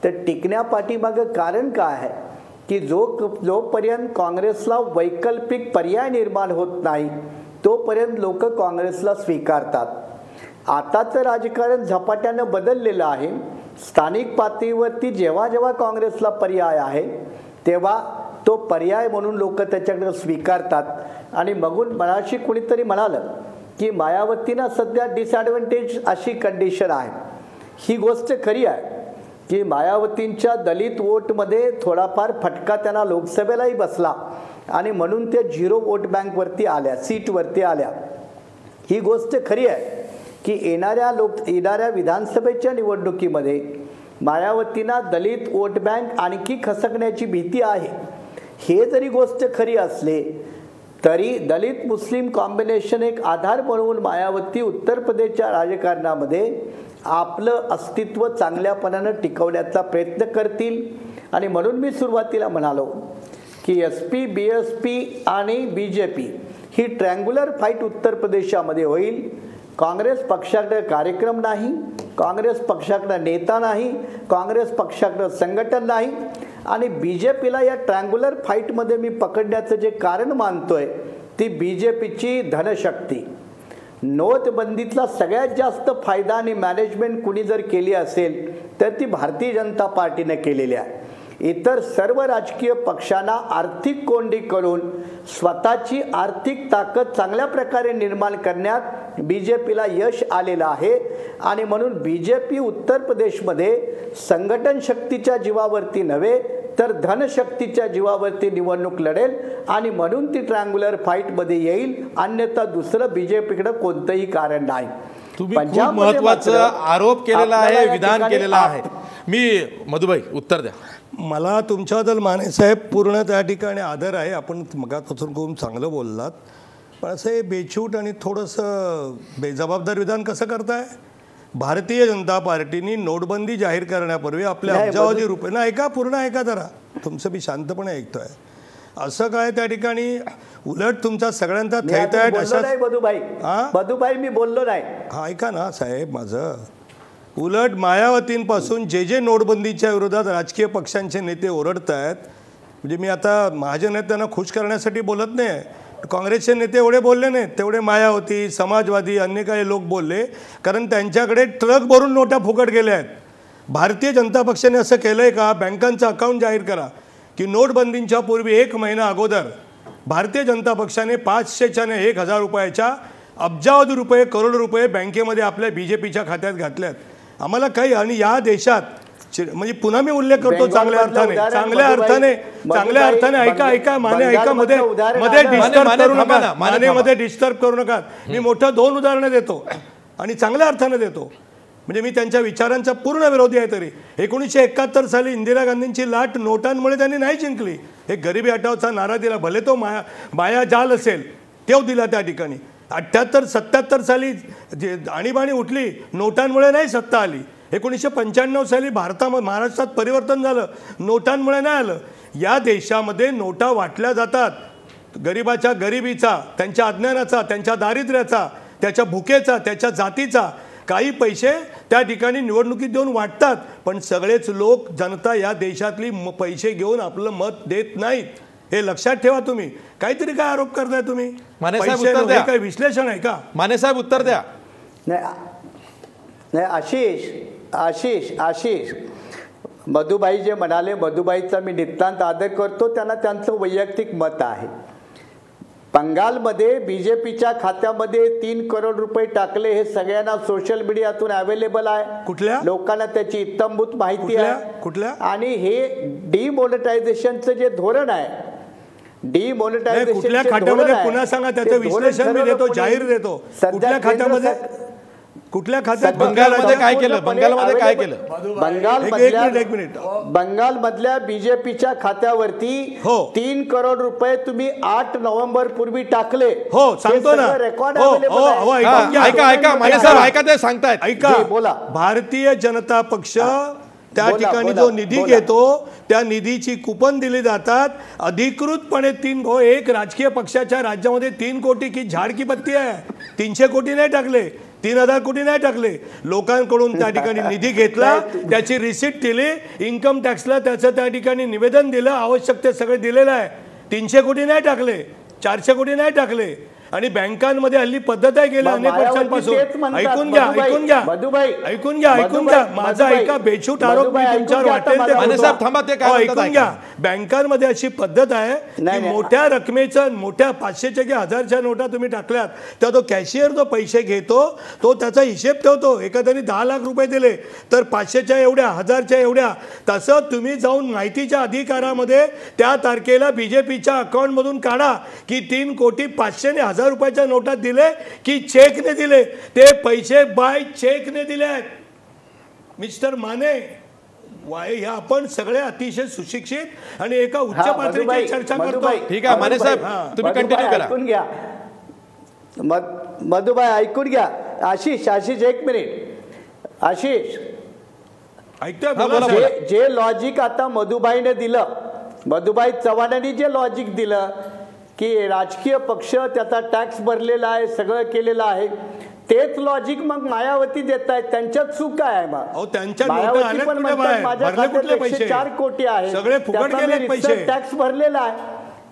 तर टिकण्यापाठीमागं कारण काय आहे की जोपर्यंत काँग्रेसला वैकल्पिक पर्याय निर्माण होत नाही तोपर्यंत लोक काँग्रेसला स्वीकारतात. आताचं राजकारण झपाट्यानं बदललेलं आहे. स्थानिक पातळीवरती जेव्हा जेव्हा काँग्रेसला पर्याय आहे तेव्हा तो पर्याय म्हणून लोक त्याच्याकडे स्वीकारतात. आणि मगून मनाशी कुणीतरी म्हणालं की मायावतींना सध्या डिसॲडव्हान्टेज अशी कंडिशन आहे. ही गोष्ट खरी आहे की मायावतींच्या दलित वोटमध्ये थोडाफार फटका त्यांना लोकसभेलाही बसला आणि म्हणून ते 0 वोट बँकवरती आल्या सीटवरती आल्या. ही गोष्ट खरी आहे की येणाऱ्या विधानसभेच्या निवडणुकीमध्ये मायावतींना दलित वोट बँक आणखी खसकण्याची भीती आहे. हे जरी गोष्ट खरी असले तरी दलित मुस्लिम कॉम्बिनेशन एक आधार म्हणून मायावती उत्तर प्रदेशच्या राजकारणामध्ये आपलं अस्तित्व चांगल्यापणानं टिकवण्याचा प्रयत्न करतील. आणि म्हणून मी सुरुवातीला म्हणालो की SP, BSP आणि BJP ही ट्रँग्युलर फाईट उत्तर प्रदेशामध्ये होईल. काँग्रेस पक्षाकडे कार्यक्रम नाही, काँग्रेस पक्षाकडे नेता नाही, काँग्रेस पक्षाकडे संघटन नाही. आणि BJPला या ट्रँग्युलर फाईटमध्ये मी पकडण्याचं जे कारण मानतोय ती BJPची धनशक्ती. नोटबंदीतला सगळ्यात जास्त फायदा आणि मॅनेजमेंट कुणी जर केली असेल तर ती भारतीय जनता पार्टीने केलेली आहे. इतर सर्व राजकीय पक्षांना आर्थिक कोंडी करून स्वतःची आर्थिक ताकद चांगल्या प्रकारे निर्माण करण्यात BJPला यश आलेलं आहे. आणि म्हणून BJP उत्तर प्रदेशमध्ये संघटन शक्तीच्या जीवावरती नव्हे तर धनशक्तीच्या जीवावरती निवडणूक लढेल. आणि म्हणून ती ट्रँग्युलर फाईटमध्ये येईल. अन्यथा दुसरं BJPकडे कोणतंही कारण नाही. तुम्ही खूप महत्त्वाचा आरोप केलेला आहे, विधान केलेलं आहे. मी मधुबाई उत्तर द्या. मला तुमच्याबद्दल मानेसाहेब पूर्ण त्या ठिकाणी आदर आहे. आपण मगापासून खूप चांगलं बोललात. पण असं हे बेछूट आणि थोडंसं बेजबाबदार विधान कसं करताय? भारतीय जनता पार्टीने नोटबंदी जाहीर करण्यापूर्वी आपल्या अब्जावधी रुपये ना ऐका, पूर्ण ऐका जरा, तुमचं मी शांतपणे ऐकतोय. असं काय त्या ठिकाणी उलट तुमचा सगळ्यांचा थैथयाट अशा मधुबाई मी बोललो नाही. हा ऐका ना साहेब माझं. उलट मायावतींपासून जे नोटबंदीच्या विरोधात राजकीय पक्षांचे नेते ओरडत आहेत, म्हणजे मी आता महाजन आहेत त्यांना खुश करण्यासाठी बोलत नाही. काँग्रेसचे नेते एवढे बोलले नाहीत, तेवढे मायावती, समाजवादी, अन्य काही लोक बोलले, कारण त्यांच्याकडे ट्रक भरून नोटा फुकट गेल्या आहेत. भारतीय जनता पक्षाने असं केलं आहे का? बँकांचं अकाउंट जाहीर करा की नोटबंदीच्या पूर्वी 1 महिना अगोदर भारतीय जनता पक्षाने 500च्या 1000 रुपयाच्या अब्जावधी रुपये, करोड रुपये बँकेमध्ये आपल्या BJPच्या खात्यात घातल्यात. आम्हाला काही, आणि या देशात म्हणजे पुन्हा मी उल्लेख करतो चांगल्या अर्थाने ऐका माने ऐका, मध्ये डिस्टर्ब करू नका. मी मोठं 2 उदाहरणं देतो आणि चांगल्या अर्थाने देतो. म्हणजे मी त्यांच्या विचारांचा पूर्ण विरोधी आहे. तरी 1971 साली इंदिरा गांधींची लाट नोटांमुळे त्यांनी नाही जिंकली. हे गरिबी हटावचा नारा दिला, भले तो माया जाल असेल, तेव दिला त्या ठिकाणी. 78-77 साली जे आणीबाणी उठली, नोटांमुळे नाही सत्ता आली. 1995 साली महाराष्ट्रात परिवर्तन झालं, नोटांमुळे नाही आलं. या देशामध्ये नोटा वाटल्या जातात, गरिबाच्या गरिबीचा, त्यांच्या अज्ञानाचा, त्यांच्या दारिद्र्याचा, त्याच्या भुकेचा, त्याच्या जातीचा. काही पैसे त्या ठिकाणी निवडणुकीत देऊन वाटतात, पण सगळेच लोक, जनता या देशातली पैसे घेऊन आपलं मत देत नाहीत. हे लक्षात ठेवा. तुम्ही काहीतरी काय आरोप करताय तुम्ही? मानेसाहेब उत्तर द्या. काय विश्लेषण आहे का? मानेसाहेब उत्तर द्या. नाही आशिष मधुबाई जे म्हणाले, मधुबाईचा मी नितांत आदर करतो. त्यांना त्यांचं वैयक्तिक मत आहे. बंगालमध्ये BJPच्या खात्यामध्ये 3 करोड रुपये टाकले, हे सगळ्यांना सोशल मीडियातून अवेलेबल आहे. कुठल्या लोकांना त्याची इत्तंभूत माहिती आहे. कुठल्या? आणि हे डिमॉनिटायझेशनचं जे धोरण आहे, कुठल्या खात्यामध्ये पुन्हा सांगा, त्याचं विश्लेषण मी देतो, जाहीर देतो. कुठल्या खात्यामध्ये? कुठल्या खात्यात? बंगालमध्ये काय केलं? बंगालमध्ये काय केलं? बंगालमधल्या BJPच्या खात्यावरती 3 करोड रुपये तुम्ही 8 नोव्हेंबर पूर्वी टाकले. हो सांगतो ना. रेकॉर्ड ऐका ते सांगतायत. ऐका, बोला. भारतीय जनता पक्ष त्या ठिकाणी जो निधी घेतो, त्या निधीची कुपन दिली जातात अधिकृतपणे. एक राजकीय पक्षाच्या राज्यामध्ये 3 कोटी की झाड की पत्ती आहे. 300 कोटी नाही टाकले, 3000 कोटी नाही टाकले. लोकांकडून त्या ठिकाणी निधी घेतला, त्याची रिसिप्ट दिली, इन्कम टॅक्सला त्याचं त्या ठिकाणी निवेदन दिलं, आवश्यक ते सगळे दिलेलं आहे. 300 कोटी नाही टाकले, 400 कोटी नाही टाकले. आणि बँकांमध्ये हल्ली पद्धत आहे गेल्या अनेक वर्षांपासून. ऐकून घ्या माझा ऐका. बेछूट आरोप मी तुमच्यावर वाटेल ते ऐकून घ्या. बँकांमध्ये अशी पद्धत आहे की मोठ्या रकमेचं, मोठ्या 500च्या की 1000च्या नोटा तुम्ही टाकल्यात, तर तो कॅशियर जो पैसे घेतो तो त्याचा हिशेब ठेवतो. एखाद्याने 10 लाख रुपये दिले तर 500च्या एवढ्या, 1000च्या एवढ्या. तसं तुम्ही जाऊन माहितीच्या अधिकारामध्ये त्या तारखेला BJPच्या अकाउंटमधून काढा की 3 कोटी 500 ने 1000 रुपयाच्या नोटात दिले की चेकने दिले. ते पैसे बाय चेकने दिले आहेत. मिस्टर माने, ह्या आपण सगळे अतिशय सुशिक्षित आणि एका उच्च पातळीची चर्चा करतो. ठीक आहे माने साहेब, तुम्ही कंटिन्यू करा. ऐकून घ्या मधुबाई, ऐकून घ्या. आशिष 1 मिनिट. आशिष, ऐकतोय? जे लॉजिक आता मधुबाईने दिलं, मधुबाई चव्हाणांनी जे लॉजिक दिलं की राजकीय पक्ष त्याचा टॅक्स भरलेला आहे, सगळं केलेलं आहे, तेच लॉजिक मग मायावती देत आहेत. त्यांच्यात चूक काय आहे? मग मायावती पण म्हणतात माझ्या खात्यात 104 कोटी आहे, टॅक्स भरलेला आहे,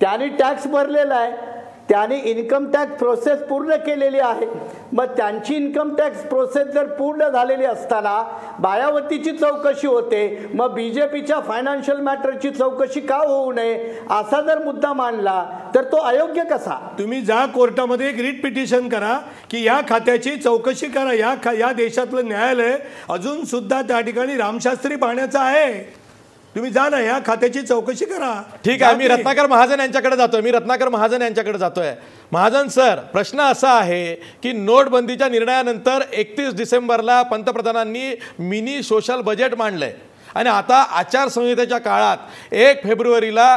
त्यांनी टॅक्स भरलेला आहे, त्याने इन्कम टॅक्स प्रोसेस पूर्ण केलेली आहे. मग त्यांची इन्कम टॅक्स प्रोसेस जर पूर्ण झालेली असताना मायावतीची चौकशी होते, मग बीजेपीच्या फायनान्शियल मॅटरची चौकशी का होऊ नये असा जर मुद्दा मांडला तर तो अयोग्य कसा? तुम्ही जा कोर्टामध्ये एक रिट पिटिशन करा की या खात्याची चौकशी करा. या देशातलं न्यायालय अजून सुद्धा त्या ठिकाणी रामशास्त्री पाहण्याचं आहे. तुम्ही जा ना, या खात्याची चौकशी करा. ठीक आहे, मी रत्नाकर महाजन यांच्याकडे जातोय. महाजन सर, प्रश्न असा आहे की नोटबंदीच्या निर्णयानंतर 31 डिसेंबरला पंतप्रधानांनी मिनी सोशल बजेट मांडलंय आणि आता आचारसंहितेच्या काळात 1 फेब्रुवारीला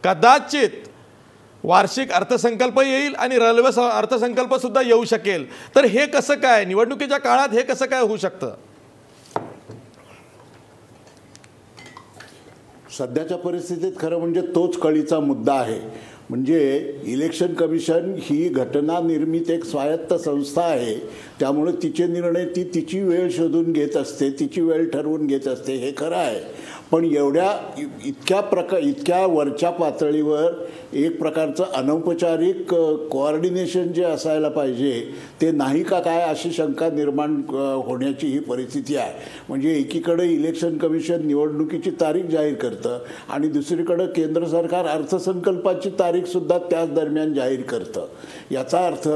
कदाचित वार्षिक अर्थसंकल्प येईल आणि रेल्वे अर्थसंकल्प सुद्धा येऊ शकेल. तर हे कसं काय, निवडणुकीच्या काळात हे कसं काय होऊ शकतं? सध्याच्या परिस्थितीत खरं म्हणजे तोच कळीचा मुद्दा आहे. म्हणजे इलेक्शन कमिशन ही घटना निर्मित एक स्वायत्त संस्था आहे, त्यामुळे तिचे निर्णय ती तिची वेळ शोधून घेत असते, तिची वेळ ठरवून घेत असते, हे खरं आहे. पण इतक्या वरच्या पातळीवर एक प्रकारचं अनौपचारिक कोऑर्डिनेशन जे असायला पाहिजे ते नाही का काय अशी शंका निर्माण होण्याची ही परिस्थिती आहे. म्हणजे एकीकडे इलेक्शन कमिशन निवडणुकीची तारीख जाहीर करतं आणि दुसरीकडे केंद्र सरकार अर्थसंकल्पाची तारीखसुद्धा त्याच दरम्यान जाहीर करतं. याचा अर्थ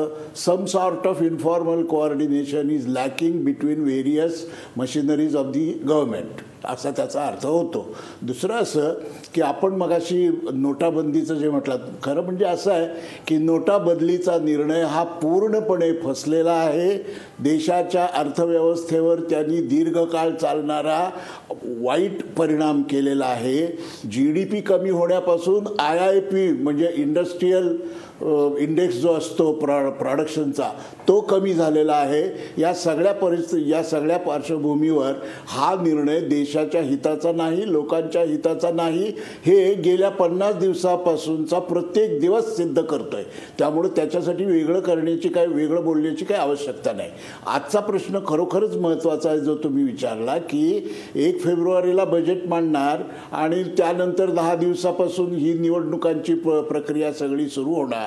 some sort of informal coordination is lacking between various machineries of the government असा त्याचा अर्थ होतो. दुसरं असं की आपण मगाशी नोटाबंदीचं जे म्हटलं, खरं म्हणजे असं आहे की नोटाबदलीचा निर्णय हा पूर्णपणे फसलेला आहे. देशाच्या अर्थव्यवस्थेवर त्यांनी दीर्घकाळ चालणारा वाईट परिणाम केलेला आहे. GDP कमी होण्यापासून IIP म्हणजे इंडस्ट्रीयल इंडेक्स जो असतो प्रोडक्शनचा तो कमी झालेला आहे. या सगळ्या पार्श्वभूमीवर हा निर्णय देशाच्या हिताचा नाही, लोकांच्या हिताचा नाही, हे गेल्या 50 दिवसापासूनचा प्रत्येक दिवस सिद्ध करतोय. त्यामुळे त्याच्यासाठी वेगळं बोलण्याची काही आवश्यकता नाही. आजचा प्रश्न खरोखरच महत्त्वाचा आहे जो तुम्ही विचारला की 1 फेब्रुवारीला बजेट मांडणार आणि त्यानंतर 10 दिवसापासून ही निवडणुकांची प्रक्रिया सगळी सुरू होणार,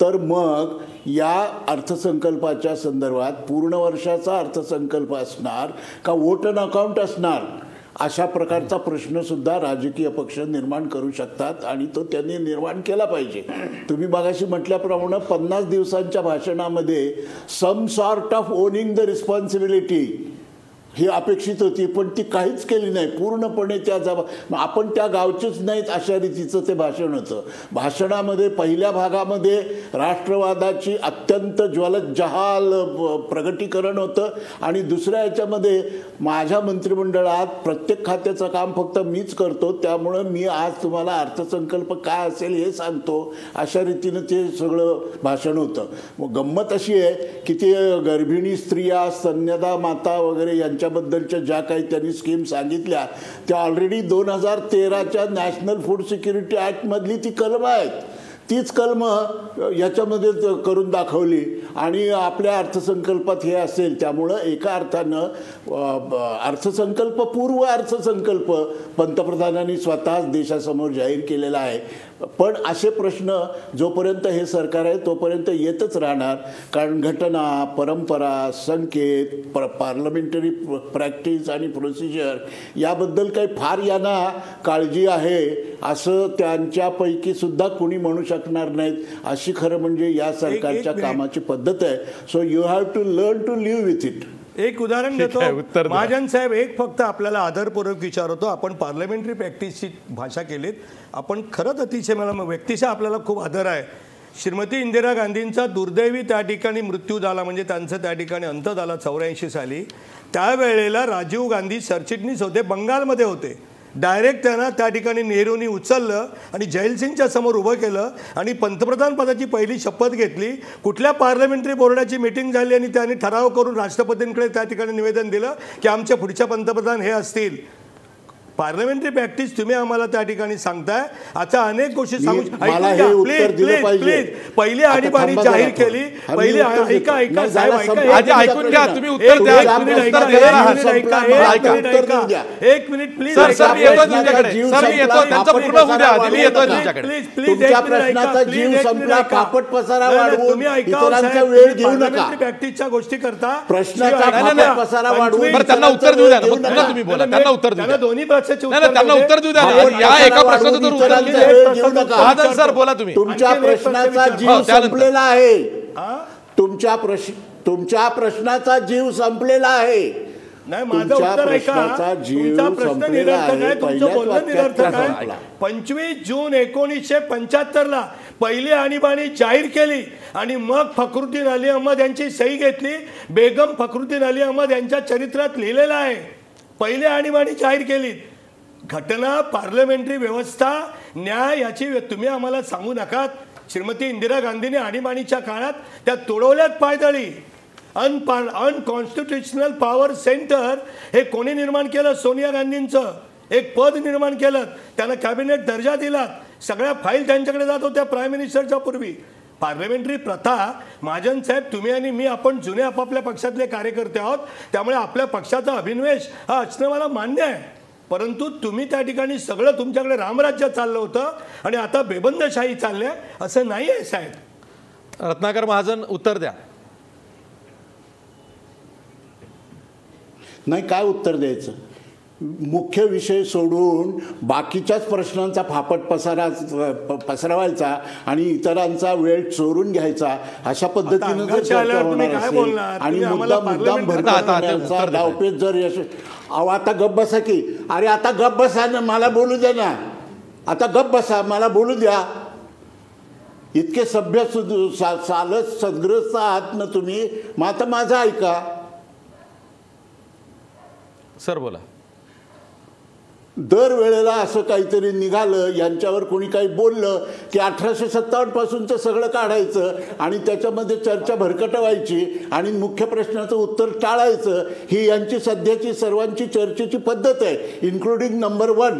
तर मग या अर्थसंकल्पाच्या संदर्भात पूर्ण वर्षाचा अर्थसंकल्प असणार का वोट ऑन अकाउंट असणार अशा प्रकारचा प्रश्न सुद्धा राजकीय पक्ष निर्माण करू शकतात आणि तो त्यांनी निर्माण केला पाहिजे. तुम्ही मगाशी म्हटल्याप्रमाणे 50 दिवसांच्या भाषणामध्ये some sort of owning the responsibility ही अपेक्षित होती, पण ती काहीच केली नाही. पूर्णपणे आपण त्या गावचेच नाहीत अशा रीतीचं ते भाषण होतं. भाषणामध्ये पहिल्या भागामध्ये राष्ट्रवादाची अत्यंत ज्वलज्जहाल प्रगटीकरण होतं आणि दुसऱ्या याच्यामध्ये माझ्या मंत्रिमंडळात प्रत्येक खात्याचं काम फक्त मीच करतो, त्यामुळं मी आज तुम्हाला अर्थसंकल्प काय असेल हे सांगतो अशा रीतीनं ते सगळं भाषण होतं. मग गंमत अशी आहे की ते गर्भिणी स्त्रिया, स्तन्यदा माता वगैरे यांच्या बद्दलच्या ज्या काही त्यांनी स्कीम सांगितल्या त्या ऑलरेडी 2013च्या नॅशनल फूड सिक्युरिटी ॲक्टमधली ती कलम आहेत. तीच कलमं याच्यामध्ये करून दाखवली आणि आपल्या अर्थसंकल्पात हे असेल. त्यामुळं एका अर्थानं पूर्व अर्थसंकल्प पंतप्रधानांनी स्वतःच देशासमोर जाहीर केलेला आहे. पण असे प्रश्न जोपर्यंत हे सरकार आहे तोपर्यंत येतच राहणार, कारण घटना, परंपरा, संकेत, पार्लमेंटरी प्रॅक्टिस आणि प्रोसिजर याबद्दल काही फार यांना काळजी आहे असं त्यांच्यापैकी सुद्धा कुणी म्हणू शकणार नाहीत. अशी खरं म्हणजे या सरकारच्या कामाची पद्धत आहे. So you have to learn to live with it. एक उदाहरण देतो महाजन साहेब, एक फक्त आपल्याला आदरपूर्वक विचारतो. आपण पार्लमेंटरी प्रॅक्टिसची भाषा केलीत, आपण खरंच अतिशय मला व्यक्तिशः आपल्याला खूप आदर आहे. श्रीमती इंदिरा गांधींचा दुर्दैवी त्या ठिकाणी मृत्यू झाला, म्हणजे त्यांचा त्या ठिकाणी अंत झाला 84 साली. त्यावेळेला राजीव गांधी सरचिटणीस होते, बंगालमध्ये होते. डायरेक्ट त्यांना त्या ठिकाणी नेहरूंनी उचललं आणि जयलसिंगच्या समोर उभं केलं आणि पंतप्रधान पदाची पहिली शपथ घेतली. कुठल्या पार्लमेंटरी बोर्डाची मीटिंग झाली आणि त्यांनी ठराव करून राष्ट्रपतींकडे त्या ठिकाणी निवेदन दिलं की आमचे पुढचे पंतप्रधान हे असतील. पार्लमेंटरी प्रॅक्टिस तुम्ही आम्हाला त्या ठिकाणी सांगताय. आता अनेक गोष्टी सांगू. प्लीज पहिली आणीबाणी जाहीर केली. पहिली ऐका ऐकून घ्या, तुम्ही उत्तर द्या. एक मिनिट प्लीज. सर मी येतो तुमच्याकडे. सर मी येतो, त्यांचं पूर्ण होऊ द्या. मी येतो तुमच्याकडे. प्लीज प्रश्नाचा जीव संपला, फापट पसारा वाढवून तुम्ही ऐका. इतरांचा वेळ घेऊ नका. प्रॅक्टिसच्या गोष्टी करता. प्रश्नाचा फापट पसारा वाढवून त्यांना उत्तर देऊ द्या. तुम्ही बोला, त्यांना उत्तर देऊ द्या. दोन्ही त्यांना उत्तर देऊ द्या. या एका प्रश्नाचं तर उत्तर महाजन सर बोला तुम्ही. तुमच्या प्रश्नाचा जीव संपलेला आहे. तुमच्या प्रश्नाचा जीव संपलेला आहे. नाही, माझं उत्तर ऐका. तुमचा प्रश्न निरर्थक आहे, तुमचं बोलणं निरर्थक आहे. 25 जून 1975 पहिली आणीबाणी जाहीर केली आणि मग फखरुद्दीन अली अहमद यांची सही घेतली. बेगम फखरुद्दीन अली अहमद यांच्या चरित्रात लिहिलेलं आहे. पहिली आणीबाणी जाहीर केली. घटना, पार्लमेंटरी व्यवस्था, न्याय याची तुम्ही आम्हाला सांगू नका. श्रीमती इंदिरा गांधींनी आणीबाणीच्या काळात त्या तोडवल्यात पायदळी. अनकॉन्स्टिट्युशनल पॉवर सेंटर हे कोणी निर्माण केलं? सोनिया गांधींचं एक पद निर्माण केलं, त्यांना कॅबिनेट दर्जा दिला, सगळ्या फाईल त्यांच्याकडे जात होत्या प्राईम मिनिस्टरच्या पूर्वी. पार्लमेंटरी प्रथा, महाजन साहेब तुम्ही आणि मी आपण जुने आपापल्या पक्षातले कार्यकर्ते आहोत, त्यामुळे आपल्या पक्षाचा अभिनिवेश हा असणं मला मान्य आहे. परंतु तुम्ही त्या ठिकाणी सगळं तुमच्याकडे रामराज्य चाललं होतं आणि आता बेबंदशाही चाललंय, असं नाही आहे साहेब. रत्नाकर महाजन उत्तर द्या. नाही, काय उत्तर द्यायचं? मुख्य विषय सोडून बाकीच्याच प्रश्नांचा फापट पसरवायचा आणि इतरांचा वेळ चोरून घ्यायचा, अशा पद्धतीनं जर चर्चा होणार असेल आणि मुद्दाम भरकटण्याचा डावपेच जर यश. अहो आता गप्प बसा की. अरे आता गप्प बसा ना, मला बोलू द्या ना. आता गप्प बसा, मला बोलू द्या. इतके सभ्य सालस सद्ग्रस्त आहात ना तुम्ही. मग आता माझं ऐका. सर बोला. दरवेळेला असं काहीतरी निघालं, यांच्यावर कोणी काही बोललं की 1857 पासूनचं सगळं काढायचं आणि त्याच्यामध्ये चर्चा भरकटवायची आणि मुख्य प्रश्नाचं उत्तर टाळायचं. ही यांची सध्याची सर्वांची चर्चेची पद्धत आहे, इन्क्लुडिंग नंबर 1.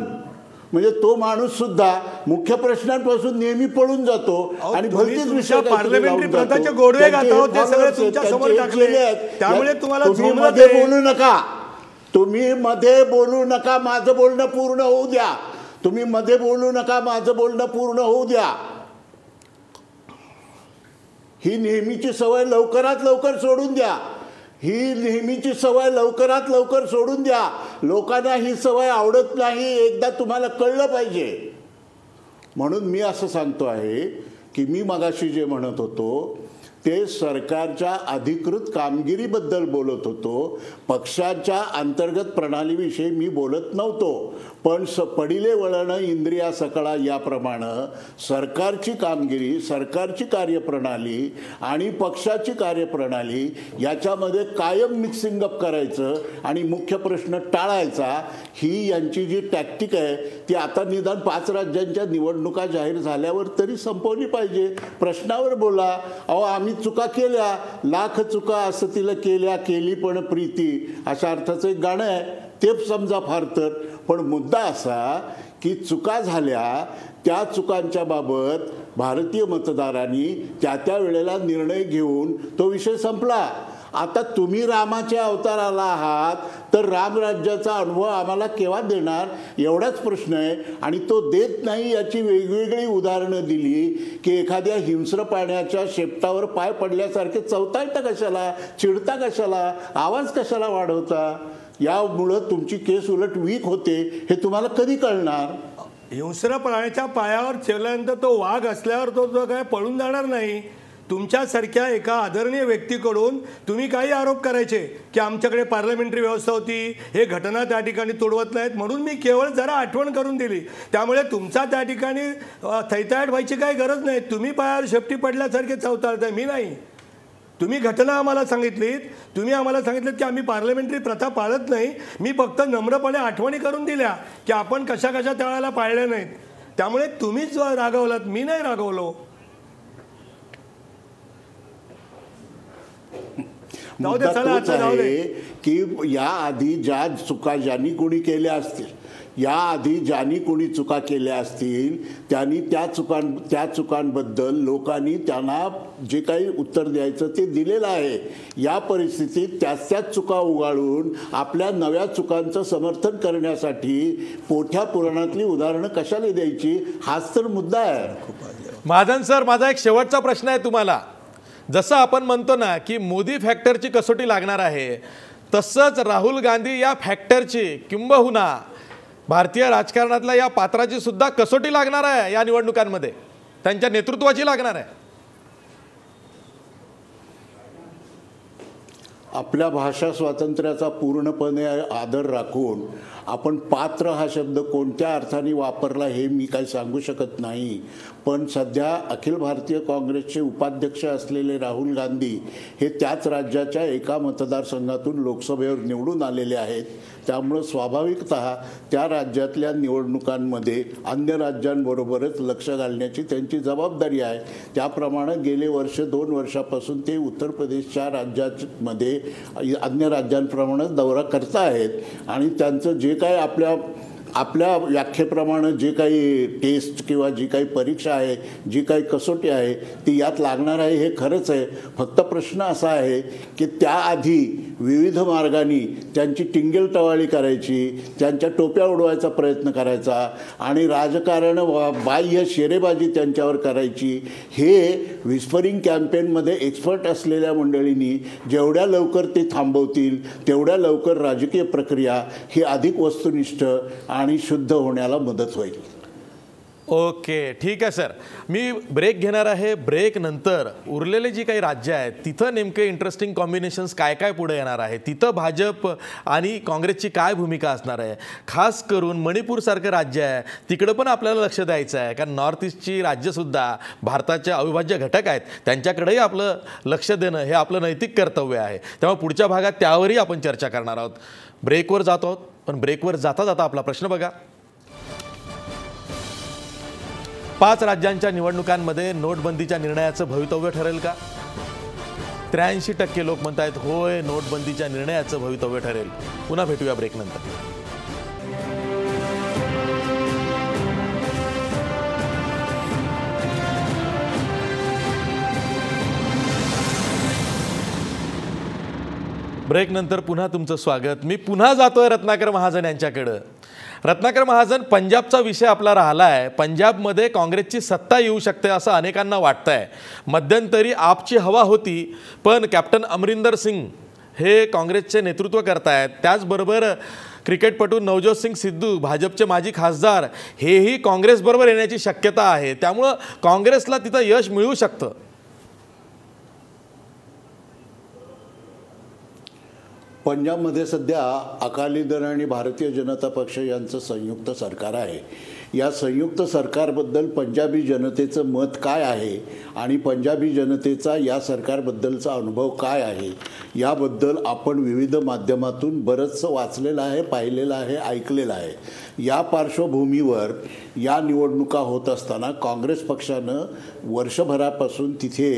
म्हणजे तो माणूस सुद्धा मुख्य प्रश्नांपासून नेहमी पळून जातो आणि भलतीच विषय पार्लमेंटरी प्रथाचे गोडवे गातावत ते सगळे तुमच्या समोर टाकले. त्यामुळे तुम्हाला मध्ये बोलू नका. तुम्ही मध्ये बोलू नका. माझं बोलणं पूर्ण होऊ द्या. तुम्ही मध्ये बोलू नका. माझं बोलणं पूर्ण होऊ द्या. ही नेहमीची सवय लवकरात लवकर सोडून द्या. ही नेहमीची सवय लवकरात लवकर सोडून द्या. लोकांना ही सवय आवडत नाही, एकदा तुम्हाला कळलं पाहिजे. म्हणून मी असं सांगतो आहे की मी मगाशी जे म्हणत होतो ते सरकारच्या अधिकृत कामगिरीबद्दल बोलत होतो. पक्षाच्या अंतर्गत प्रणालीविषयी मी बोलत नव्हतो. पण पडिले वळण इंद्रिया सकळा याप्रमाणे सरकारची कामगिरी, सरकारची कार्यप्रणाली आणि पक्षाची कार्यप्रणाली याच्यामध्ये कायम मिक्सिंग अप करायचं आणि मुख्य प्रश्न टाळायचा, ही यांची जी टॅक्टिक आहे ती आता निदान 5 राज्यांच्या निवडणुका जाहीर झाल्यावर तरी संपवली पाहिजे. प्रश्नावर बोला. अहो आम्ही चुका केल्या, लाख चुका असं तिला केली पण प्रीती, अशा अर्थाचं एक गाणं आहे, ते समजा फार तर. पण मुद्दा असा की चुका झाल्या, त्या चुकांच्या बाबत भारतीय मतदारांनी त्या वेळेला निर्णय घेऊन तो विषय संपला. आता तुम्ही रामाच्या अवताराला आहात तर रामराज्याचा अनुभव आम्हाला केव्हा देणार, एवढाच प्रश्न आहे. आणि तो देत नाही याची वेगवेगळी उदाहरणं दिली की एखाद्या हिंस्र पाण्याच्या शेपटावर पाय पडल्यासारखे चवताळता कशाला, चिडता कशाला, आवाज कशाला वाढवता. यामुळं तुमची केस उलट वीक होते, हे तुम्हाला कधी कळणार. हिंस्र प्राण्याच्या पायावर ठेवल्यानंतर तो वाघ असल्यावर तो काय पळून जाणार नाही. तुमच्यासारख्या एका आदरणीय व्यक्तीकडून तुम्ही काही आरोप करायचे की आमच्याकडे पार्लमेंटरी व्यवस्था होती, हे घटना त्या ठिकाणी तोडवत नाहीत, म्हणून मी केवळ जरा आठवण करून दिली. त्यामुळे तुमचा त्या ठिकाणी थैताट व्हायची काही गरज नाही. तुम्ही पायावर शेपटी पडल्यासारखे चवताळताय, मी नाही. तुम्ही घटना आम्हाला सांगितलीत, तुम्ही आम्हाला सांगितलं की आम्ही पार्लमेंटरी प्रथा पाळत नाही. मी फक्त नम्रपणे आठवणी करून दिल्या की आपण कशा कशा त्यावेळेला पाळल्या नाहीत. त्यामुळे तुम्हीच रागवलात, मी नाही रागवलो. मुद्दा तोच आहे की याआधी ज्या चुका ज्यांनी कोणी केल्या असतील, याआधी ज्यांनी कोणी चुका केल्या असतील त्यांनी त्या चुकांबद्दल लोकांनी त्यांना जे काही उत्तर द्यायचं ते दिलेलं आहे. या परिस्थितीत त्याच चुका उगाळून आपल्या नव्या चुकांचं समर्थन करण्यासाठी मोठ्या पुराणातली उदाहरणं कशाला द्यायची, हाच तर मुद्दा आहे. महाजन सर, माझा एक शेवटचा प्रश्न आहे तुम्हाला. जसं आपण म्हणतो ना की मोदी फॅक्टरची कसोटी लागणार आहे, तसंच राहुल गांधी या फॅक्टरची किंबहुना भारतीय राजकारणातल्या या पात्राची सुद्धा कसोटी लागणार आहे या निवडणुकांमध्ये, त्यांच्या नेतृत्वाची लागणार आहे. आपल्या भाषा स्वातंत्र्याचा पूर्णपणे आदर राखून आपण पात्र हा शब्द कोणत्या अर्थाने वापरला हे मी काही सांगू शकत नाही. पण सध्या अखिल भारतीय काँग्रेसचे उपाध्यक्ष असलेले राहुल गांधी हे त्याच राज्याच्या एका मतदारसंघातून लोकसभेवर निवडून आलेले आहेत. त्यामुळं स्वाभाविकतः त्या राज्यातल्या निवडणुकांमध्ये अन्य राज्यांबरोबरच लक्ष घालण्याची त्यांची जबाबदारी आहे. त्याप्रमाणे गेले वर्ष 2 वर्षापासून ते उत्तर प्रदेशच्या राज्यामध्ये अन्य राज्यांप्रमाणे दौरा करता आहेत आणि त्यांचं जे काय आपल्या व्याख्येप्रमाणे जे काही टेस्ट किंवा जी काही परीक्षा आहे, जी काही कसोटी आहे ती यात लागणार आहे हे खरंच आहे. फक्त प्रश्न असा आहे की त्याआधी विविध मार्गांनी त्यांची टिंगलटवाळी करायची, त्यांच्या टोप्या उडवायचा प्रयत्न करायचा आणि राजकारण बाह्य शेरेबाजी त्यांच्यावर करायची. हे विस्परिंग कॅम्पेनमध्ये एक्सपर्ट असलेल्या मंडळींनी जेवढ्या लवकर ते थांबवतील तेवढ्या लवकर राजकीय प्रक्रिया ही अधिक वस्तुनिष्ठ आणि शुद्ध होण्याला मदत होईल. ओके, ठीक आहे सर. मी ब्रेक घेणार आहे. ब्रेक नंतर उरलेले जी काही राज्य आहेत तिथं नेमके इंटरेस्टिंग कॉम्बिनेशन्स काय काय पुढे येणार आहे, तिथं भाजप आणि काँग्रेसची काय भूमिका असणार आहे, खास करून मणिपूरसारखं राज्य आहे तिकडं पण आपल्याला लक्ष द्यायचं आहे. कारण नॉर्थ ईस्टची राज्यसुद्धा भारताचे अविभाज्य घटक आहेत, त्यांच्याकडेही आपलं लक्ष देणं हे आपलं नैतिक कर्तव्य आहे. त्यामुळे पुढच्या भागात त्यावरही आपण चर्चा करणार आहोत. ब्रेकवर जातो आहोत, पण ब्रेकवर जाता जाता आपला प्रश्न बघा. 5 राज्यांच्या निवडणुकांमध्ये नोटबंदीच्या निर्णयाचं भवितव्य ठरेल का? 83% लोक म्हणतायत होय, नोटबंदीच्या निर्णयाचं भवितव्य ठरेल. पुन्हा भेटूया ब्रेक नंतर. ब्रेक नंतर पुन्हा तुमचं स्वागत. मी पुन्हा जातोय रत्नाकर महाजन यांच्याकडं. रत्नाकर महाजन, पंजाबचा विषय आपला राहिला आहे. पंजाबमध्ये काँग्रेसची सत्ता येऊ शकते असं अनेकांना वाटतं आहे. मध्यंतरी आपची हवा होती, पण कॅप्टन अमरिंदर सिंग हे काँग्रेसचे नेतृत्व करतायत. त्याचबरोबर क्रिकेटपटू नवजोत सिंग सिद्धू, भाजपचे माजी खासदार, हेही काँग्रेसबरोबर येण्याची शक्यता आहे. त्यामुळं काँग्रेसला तिथं यश मिळू शकतं. पंजाबमध्ये सध्या अकाली दल आणि भारतीय जनता पक्ष यांचं संयुक्त सरकार आहे. या संयुक्त सरकारबद्दल पंजाबी जनतेचं मत काय आहे आणि पंजाबी जनतेचा या सरकारबद्दलचा अनुभव काय आहे याबद्दल आपण विविध माध्यमातून बरंचसं वाचलेलं आहे, पाहिलेलं आहे, ऐकलेलं आहे. या पार्श्वभूमीवर या निवडणुका होत असताना काँग्रेस पक्षानं वर्षभरापासून तिथे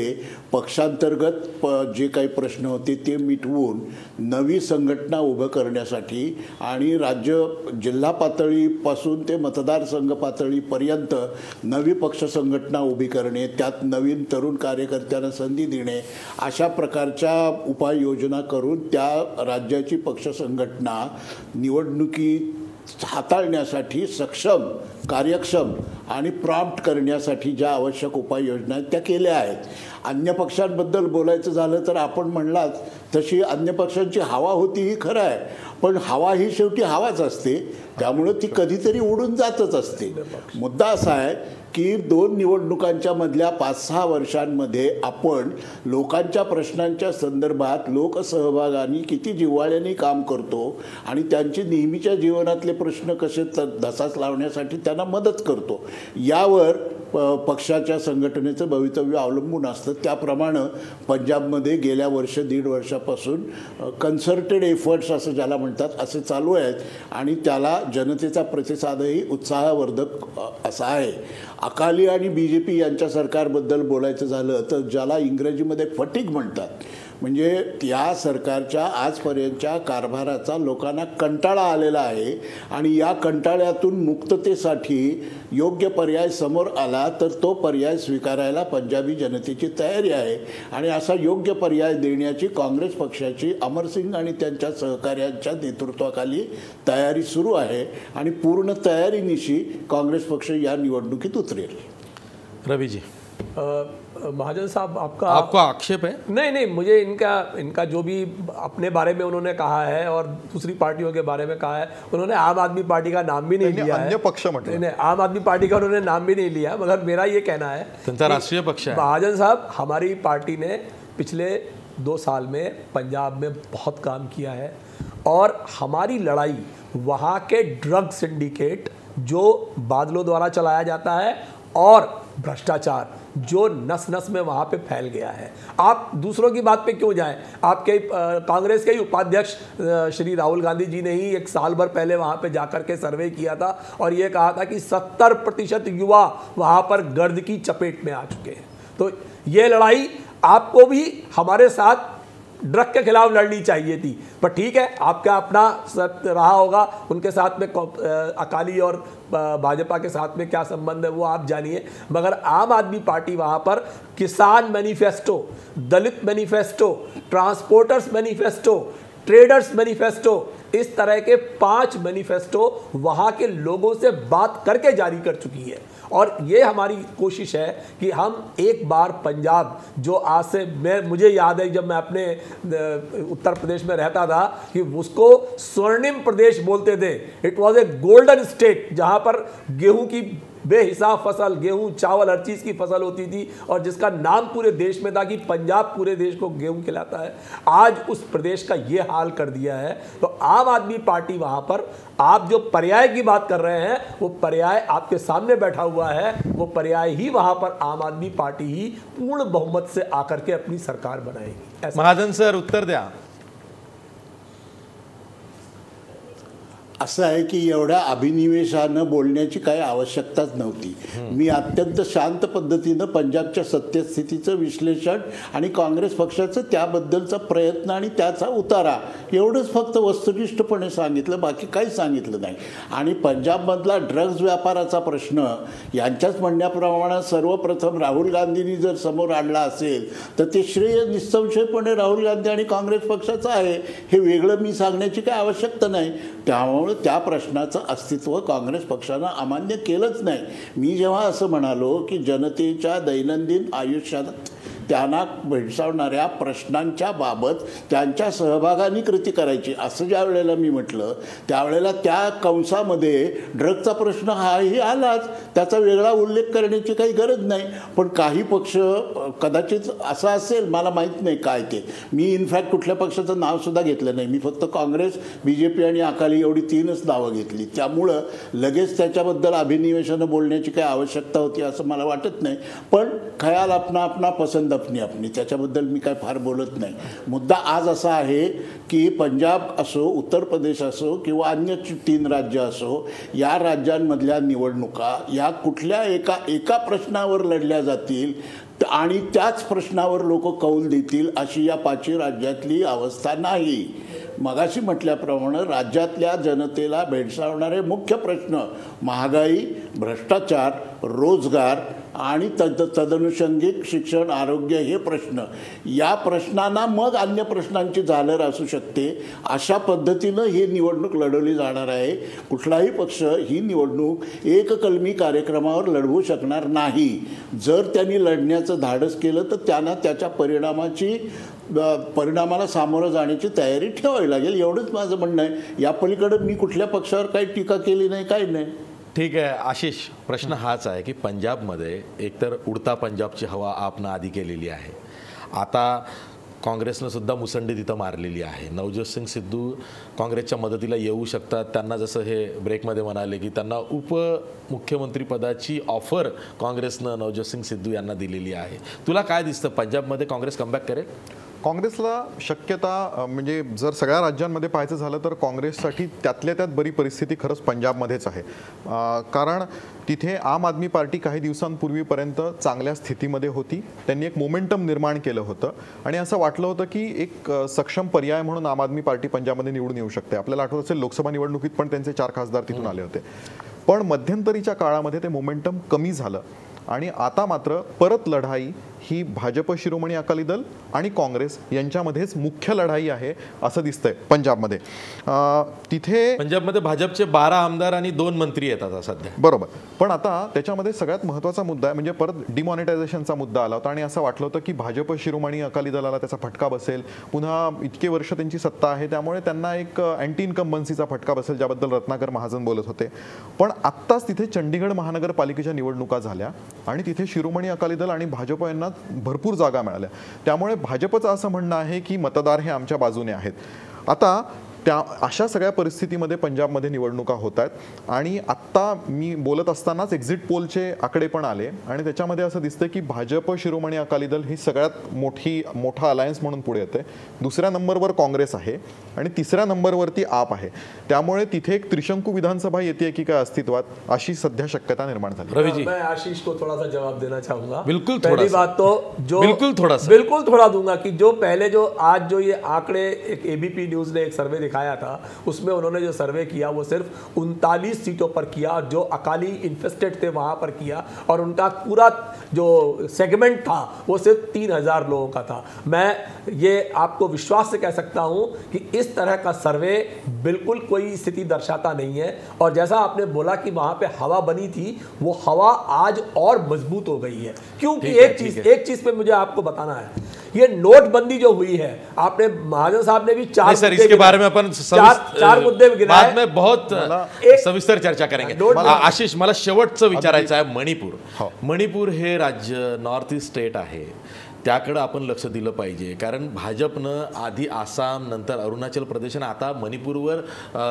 पक्षांतर्गत जे काही प्रश्न होते ते मिटवून नवी संघटना उभं करण्यासाठी आणि जिल्हा पातळीपासून ते मतदारसंघ पातळीपर्यंत नवी पक्ष संघटना उभी करणे, त्यात नवीन तरुण कार्यकर्त्यांना संधी देणे, अशा प्रकारच्या उपाययोजना करून त्या राज्याची पक्ष संघटना निवडणुकी हाताळण्यासाठी सक्षम, कार्यक्षम आणि प्रॉम्प्ट करण्यासाठी ज्या आवश्यक उपाययोजना आहेत त्या केल्या आहेत. अन्य पक्षांबद्दल बोलायचं झालं तर आपण म्हणलात तशी अन्य पक्षांची हवा होती ही खरं आहे, पण हवा ही शेवटी हवाच असते, त्यामुळं ती कधीतरी उडून जातच असते. मुद्दा असा आहे की 2 निवडणुकांच्या मधल्या 5-6 वर्षांमध्ये आपण लोकांच्या प्रश्नांच्या संदर्भात लोकसहभागाने किती जिव्हाळ्याने काम करतो आणि त्यांचे नेहमीच्या जीवनातले प्रश्न कसे धसास लावण्यासाठी त्यांना मदत करतो यावर पक्षाच्या संघटनेचं भवितव्य अवलंबून असतं. त्याप्रमाणे पंजाबमध्ये गेल्या दीड वर्षापासून कन्सर्टेड एफर्ट्स असं ज्याला म्हणतात असे चालू आहेत आणि त्याला जनतेचा प्रतिसादही उत्साहवर्धक असा आहे. अकाली आणि BJP यांच्या सरकारबद्दल बोलायचं झालं तर ज्याला इंग्रजीमध्ये फटीग म्हणतात, म्हणजे त्या सरकारच्या आजपर्यंतच्या कारभाराचा लोकांना कंटाळा आलेला आहे आणि या कंटाळ्यातून मुक्ततेसाठी योग्य पर्याय समोर आला तर तो पर्याय स्वीकारायला पंजाबी जनतेची तयारी आहे आणि असा योग्य पर्याय देण्याची काँग्रेस पक्षाची अमरसिंग आणि त्यांच्या सहकाऱ्यांच्या नेतृत्वाखाली तयारी सुरू आहे आणि पूर्ण तयारीनिशी काँग्रेस पक्ष या निवडणुकीत उतरेल. रवि जी, महाजन साहब आपका आक्षेप है? नहीं, मुझे इनका जो भी अपने बारे में उन्होंने कहा है और दूसरी पार्टियों के बारे में कहा है, उन्होंने आम आदमी पार्टी का नाम भी नहीं लिया है. अन्य पक्ष मतलब आम आदमी पार्टी का उन्होंने नाम भी नहीं लिया. मगर मेरा ये कहना है त्यांचा राष्ट्रीय पक्ष है. महाजन साहब, हमारी पार्टी ने पिछले 2 साल में पंजाब में बहुत काम किया है और हमारी लड़ाई वहाँ के ड्रग सिंडिकेट जो बादलों द्वारा चलाया जाता है और भ्रष्टाचार जो नस नस में वहाँ पे फैल गया है. आप दूसरों की बात पे क्यों जाएं? आपके कांग्रेस के ही उपाध्यक्ष श्री राहुल गांधी जी ने ही 1 साल भर पहले वहाँ पे जाकर के सर्वे किया था और ये कहा था कि 70% युवा वहाँ पर गर्द की चपेट में आ चुके हैं. तो ये लड़ाई आपको भी हमारे साथ ड्रग के खिलाफ लड़नी चाहिए थी, पर ठीक है, आपका अपना रहा होगा. उनके साथ में अकाली और भाजपा के साथ में क्या संबंध है वो आप जानिए. मगर आम आदमी पार्टी वहाँ पर किसान manifesto, Dalit manifesto, transporters manifesto, traders manifesto, इस तरह के 5 मैनिफेस्टो वहाँ के लोगों से बात करके जारी कर चुकी है. और ये हमारी कोशिश है कि हम एक बार पंजाब, जो आज से मुझे याद है जब मैं अपने उत्तर प्रदेश में रहता था कि उसको स्वर्णिम प्रदेश बोलते थे. It was a golden state जहाँ पर गेहूं की बेहिसाब फसल, गेहूं, चावल, हर चीज़ की फसल होती थी और जिसका नाम पूरे देश में था कि पंजाब पूरे देश को गेहूं खिलाता है. आज उस प्रदेश का ये हाल कर दिया है. तो आम आदमी पार्टी वहाँ पर, आप जो पर्याय की बात कर रहे हैं वो पर्याय आपके सामने बैठा हुआ है. वो पर्याय ही वहाँ पर आम आदमी पार्टी ही पूर्ण बहुमत से आकर के अपनी सरकार बनाएगी. महाजन सर, उत्तर द्या. असं आहे की एवढ्या अभिनिवेशानं बोलण्याची काही आवश्यकताच नव्हती. मी अत्यंत शांत पद्धतीनं पंजाबच्या सत्यस्थितीचं विश्लेषण आणि काँग्रेस पक्षाचं त्याबद्दलचा प्रयत्न आणि त्याचा उतारा एवढंच फक्त वस्तुनिष्ठपणे सांगितलं, बाकी काही सांगितलं नाही. आणि पंजाबमधला ड्रग्ज व्यापाराचा प्रश्न यांच्याच म्हणण्याप्रमाणे सर्वप्रथम राहुल गांधींनी जर समोर आणला असेल तर ते श्रेय निसंशयपणे राहुल गांधी आणि काँग्रेस पक्षाचं आहे. हे वेगळं मी सांगण्याची काही आवश्यकता नाही. त्यामुळे त्या प्रश्नाचं अस्तित्व काँग्रेस पक्षानं अमान्य केलंच नाही. मी जेव्हा असं म्हणालो की जनतेच्या दैनंदिन आयुष्यात त्यांना भेडसावणाऱ्या प्रश्नांच्या बाबत त्यांच्या सहभागाने कृती करायची असं ज्या वेळेला मी म्हटलं त्यावेळेला त्या कंसामध्ये ड्रगचा प्रश्न हाही आलाच, त्याचा वेगळा उल्लेख करण्याची काही गरज नाही. पण काही पक्ष कदाचित असा असेल, मला माहीत नाही काय ते, मी इनफॅक्ट कुठल्या पक्षाचं नावसुद्धा घेतलं नाही. मी फक्त काँग्रेस, BJP आणि अकाली एवढी 3च नावं घेतली. त्यामुळं लगेच त्याच्याबद्दल अभिनिवेशानं बोलण्याची काही आवश्यकता होती असं मला वाटत नाही. पण खयाल अपना अपना पसंद अपनी, त्याच्याबद्दल मी काय फार बोलत नाही. मुद्दा आज असा आहे की पंजाब असो, उत्तर प्रदेश असो किंवा अन्य 3 राज्य असो, या राज्यांमधल्या निवडणुका या कुठल्या एका प्रश्नावर लढल्या जातील आणि त्याच प्रश्नावर लोक कौल देतील अशी या 5 राज्यातली अवस्था नाही. मगाशी म्हटल्याप्रमाणे राज्यातल्या जनतेला भेडसावणारे मुख्य प्रश्न महागाई, भ्रष्टाचार, रोजगार आणि तदनुषंगिक शिक्षण, आरोग्य हे प्रश्न, या प्रश्नांना मग अन्य प्रश्नांची झालर असू शकते. अशा पद्धतीनं ही निवडणूक लढवली जाणार आहे. कुठलाही पक्ष ही निवडणूक एककलमी कार्यक्रमावर लढवू शकणार नाही. जर त्यांनी लढण्याचं धाडस केलं तर त्यांना त्याच्या परिणामाला सामोरं जाण्याची तयारी ठेवावी लागेल. एवढंच माझं म्हणणं आहे. या पलीकडे मी कुठल्या पक्षावर काही टीका केली नाही, काही नाही. ठीक आहे आशिष, प्रश्न हाच आहे की पंजाबमध्ये एकतर उडता पंजाबची हवा आपण आधी केलेली आहे. आता काँग्रेसनं सुद्धा मुसंडी तिथं मारलेली आहे. नवज्योत सिंग सिद्धू काँग्रेसच्या मदतीला येऊ शकतात. त्यांना जसं हे ब्रेकमध्ये म्हणाले की त्यांना उपमुख्यमंत्रीपदाची ऑफर काँग्रेसनं नवज्योत सिंग सिद्धू यांना दिलेली आहे. तुला काय दिसतं, पंजाबमध्ये काँग्रेस कमबॅक करेल? काँग्रेसला शक्यता म्हणजे जर सगळ्या राज्यांमध्ये पाहायचं झालं तर काँग्रेससाठी त्यातल्या त्यात बरी परिस्थिती खरंच पंजाबमध्येच आहे. कारण तिथे आम आदमी पार्टी काही दिवसांपूर्वीपर्यंत चांगल्या स्थितीमध्ये होती. त्यांनी एक मोमेंटम निर्माण केलं होतं आणि असं वाटलं होतं की एक सक्षम पर्याय म्हणून आम आदमी पार्टी पंजाबमध्ये निवडून येऊ शकते. आपल्याला आठवत असेल लोकसभा निवडणुकीत पण त्यांचे 4 खासदार तिथून आले होते. पण मध्यंतरीच्या काळामध्ये ते मोमेंटम कमी झालं आणि आता मात्र परत लढाई ही भाजप, शिरोमणी अकाली दल आणि काँग्रेस यांच्यामध्येच मुख्य लढाई आहे असं दिसतंय पंजाबमध्ये. तिथे पंजाबमध्ये भाजपचे 12 आमदार आणि 2 मंत्री येतात सध्या. बरोबर. पण आता त्याच्यामध्ये सगळ्यात महत्त्वाचा मुद्दा आहे म्हणजे परत डिमॉनिटायझेशनचा मुद्दा आला होता आणि असं वाटलं होतं की भाजप, शिरोमणी अकाली दलाला त्याचा फटका बसेल. पुन्हा इतके वर्ष त्यांची सत्ता आहे त्यामुळे त्यांना एक अँटी इन्कम्बन्सीचा फटका बसेल, ज्याबद्दल रत्नाकर महाजन बोलत होते. पण आत्ताच तिथे चंडीगड महानगरपालिकेच्या निवडणुका झाल्या आणि तिथे शिरोमणी अकाली दल आणि भाजप यांना भरपूर जागा मिळाल्या. त्यामुळे भाजपचं असं म्हणणं आहे की मतदार हे आमच्या बाजूने आहेत. आता अशा सगळ्या परिस्थितीमध्ये पंजाबमध्ये निवडणुका होत आहेत आणि आत्ता मी बोलत असतानाच एक्झिट पोलचे आकडे पण आले आणि त्याच्यामध्ये असं दिसतं की भाजप, शिरोमणी अकाली दल ही सगळ्यात मोठा अलायन्स म्हणून पुढे येते. 2ऱ्या नंबरवर काँग्रेस आहे आणि 3ऱ्या नंबरवरती आप आहे. त्यामुळे तिथे एक त्रिशंकू विधानसभा येते की काय अस्तित्वात, अशी सध्या शक्यता निर्माण झाली. रवि जी, मैं आशीष को थोड़ा सा जवाब देना चाहूंगा. बिल्कुल पहली बात तो जो बिल्कुल थोड़ा दूंगा कि जो पहले जो आज जो ये आंकड़े एक एबीपी न्यूज ने एक सर्वे दिखाया था, उसमें उन्होंने जो सर्वे किया वो सिर्फ 39 सीटों पर किया, जो अकाली इन्फेस्टेड थे वहां पर किया और उनका पूरा जो सेगमेंट था वो सिर्फ 3000 लोगों का था. मैं ये आपको विश्वास से कह सकता हूं कि इस तरह का सर्वे बिल्कुल कोई स्थिति दर्शाता नहीं है. और जैसा आपने बोला कि वहां पे हवा बनी थी, वो हवा आज और मजबूत हो गई है. क्योंकि एक चीज पे मुझे आपको बताना है, ये नोटबंदी जो हुई है, आपने महाजन साहब ने भी 4 सर इसके बारे में अपन चार मुद्दे गिनाए, बाद में बहुत सविस्तर चर्चा करेंगे. आशिष, मला शेवटचं विचारायचं आहे. मणिपूर हे राज्य नॉर्थ ईस्ट स्टेट आहे, त्याकडे आपण लक्ष दिलं पाहिजे. कारण भाजपनं आधी आसाम, नंतर अरुणाचल प्रदेश आणि आता मणिपूरवर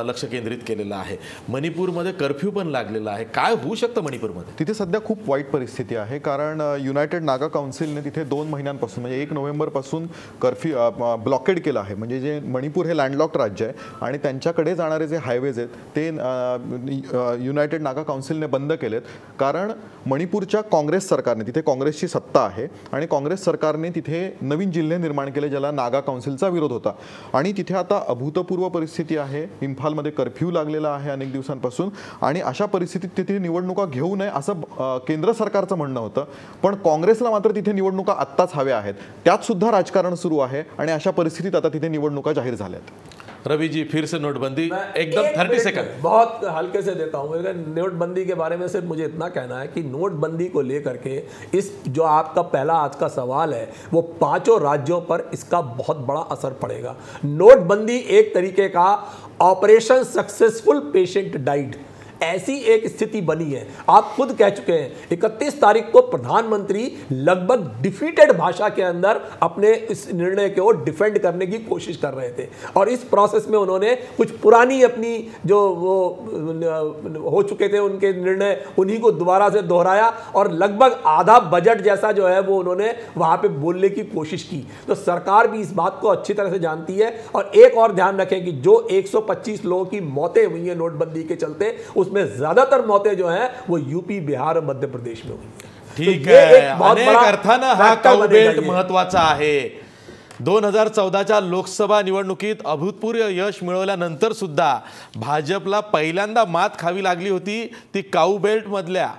लक्ष केंद्रित केलेलं आहे. मणिपूरमध्ये कर्फ्यू पण लागलेला आहे. काय होऊ शकतं मणिपूरमध्ये? तिथे सध्या खूप वाईट परिस्थिती आहे. कारण युनायटेड नागा काउन्सिलने तिथे 2 महिन्यांपासून म्हणजे 1 नोव्हेंबरपासून कर्फ्यू ब्लॉकेड केलं आहे. म्हणजे जे मणिपूर हे लँडलॉक्ड राज्य आहे आणि त्यांच्याकडे जाणारे जे हायवेज आहेत ते युनायटेड नागा काउन्सिलने बंद केलेत. कारण मणिपूरच्या काँग्रेस सरकारने, तिथे काँग्रेसची सत्ता आहे आणि काँग्रेस सरकारने तिथे नवीन जिल्हे निर्माण केले ज्याला नागा काउन्सिलचा विरोध होता आणि तिथे आता अभूतपूर्व परिस्थिती आहे. इम्फालमध्ये कर्फ्यू लागलेला आहे अनेक दिवसांपासून आणि अशा परिस्थितीत तिथे निवडणुका घेऊ नये असं केंद्र सरकारचं म्हणणं होतं. पण काँग्रेसला मात्र तिथे निवडणुका आत्ताच हव्या आहेत. त्यात सुद्धा राजकारण सुरू आहे आणि अशा परिस्थितीत आता तिथे निवडणुका जाहीर झाल्यात. रवि जी, फिर से नोटबंदी एकदम 30 सेकंड बहुत हल्के से देता हूँ. नोटबंदी के बारे में सिर्फ मुझे इतना कहना है कि नोटबंदी को लेकर के इस जो आपका पहला आज का सवाल है वो 5 राज्यों पर इसका बहुत बड़ा असर पड़ेगा. नोटबंदी एक तरीके का ऑपरेशन सक्सेसफुल पेशेंट डाइड, ऐसी एक स्थिति बनी है. आप खुद कह चुके हैं 31 तारीख को प्रधानमंत्री लगभग डिफीटेड भाषा के अंदर अपने इस निर्णय को डिफेंड करने की कोशिश कर रहे थे और इस प्रोसेस में उन्होंने कुछ पुरानी अपनी जो वो हो चुके थे उनके निर्णय, उन्हीं को दोबारा से दोहराया और लगभग आधा बजट जैसा जो है वो उन्होंने वहां पे बोलने की कोशिश की. तो सरकार भी इस बात को अच्छी तरह से जानती है. और एक और ध्यान रखें कि जो 125 लोगों की मौतें हुई हैं नोटबंदी के चलते, उसमें ज्यादातर मौतें जो हैं वो यूपी, बिहार और मध्य प्रदेश में हुई. ठीक आहे. अनेक अर्थानं हा काऊ बेल्ट महत्वाचा आहे. 2014च्या लोकसभा निवडणुकीत अभूतपूर्व यश मिळवल्यानंतर सुद्धा भाजपला पहिल्यांदा मात खावी लागली होती ती काऊ बेल्ट मधल्या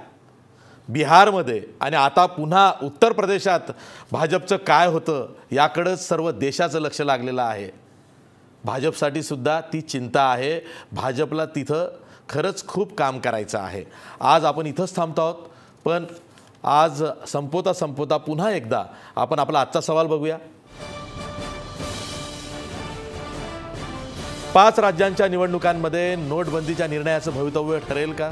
बिहारमध्ये आणि आता पुन्हा उत्तर प्रदेशात भाजपचं काय होतं याकडेच सर्व देशाचं लक्ष लागलेलं आहे. भाजपसाठी सुद्धा ती चिंता आहे. भाजपला तिथं खरंच खूप काम करायचं आहे. आज आपण इथंच थांबतो आहोत, पण आज संपवता पुन्हा एकदा आपण आपला आजचा सवाल बघूया. 5 राज्यांच्या निवडणुकांमध्ये नोटबंदीच्या निर्णयाचं भवितव्य ठरेल का?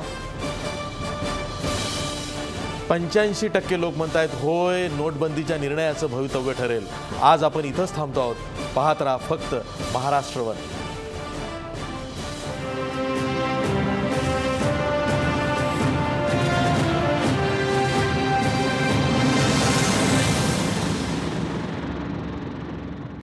85% लोक म्हणतायत होय, नोटबंदीच्या निर्णयाचं भवितव्य ठरेल. आज आपण इथंच थांबतो आहोत. पाहत राहा फक्त महाराष्ट्रवर.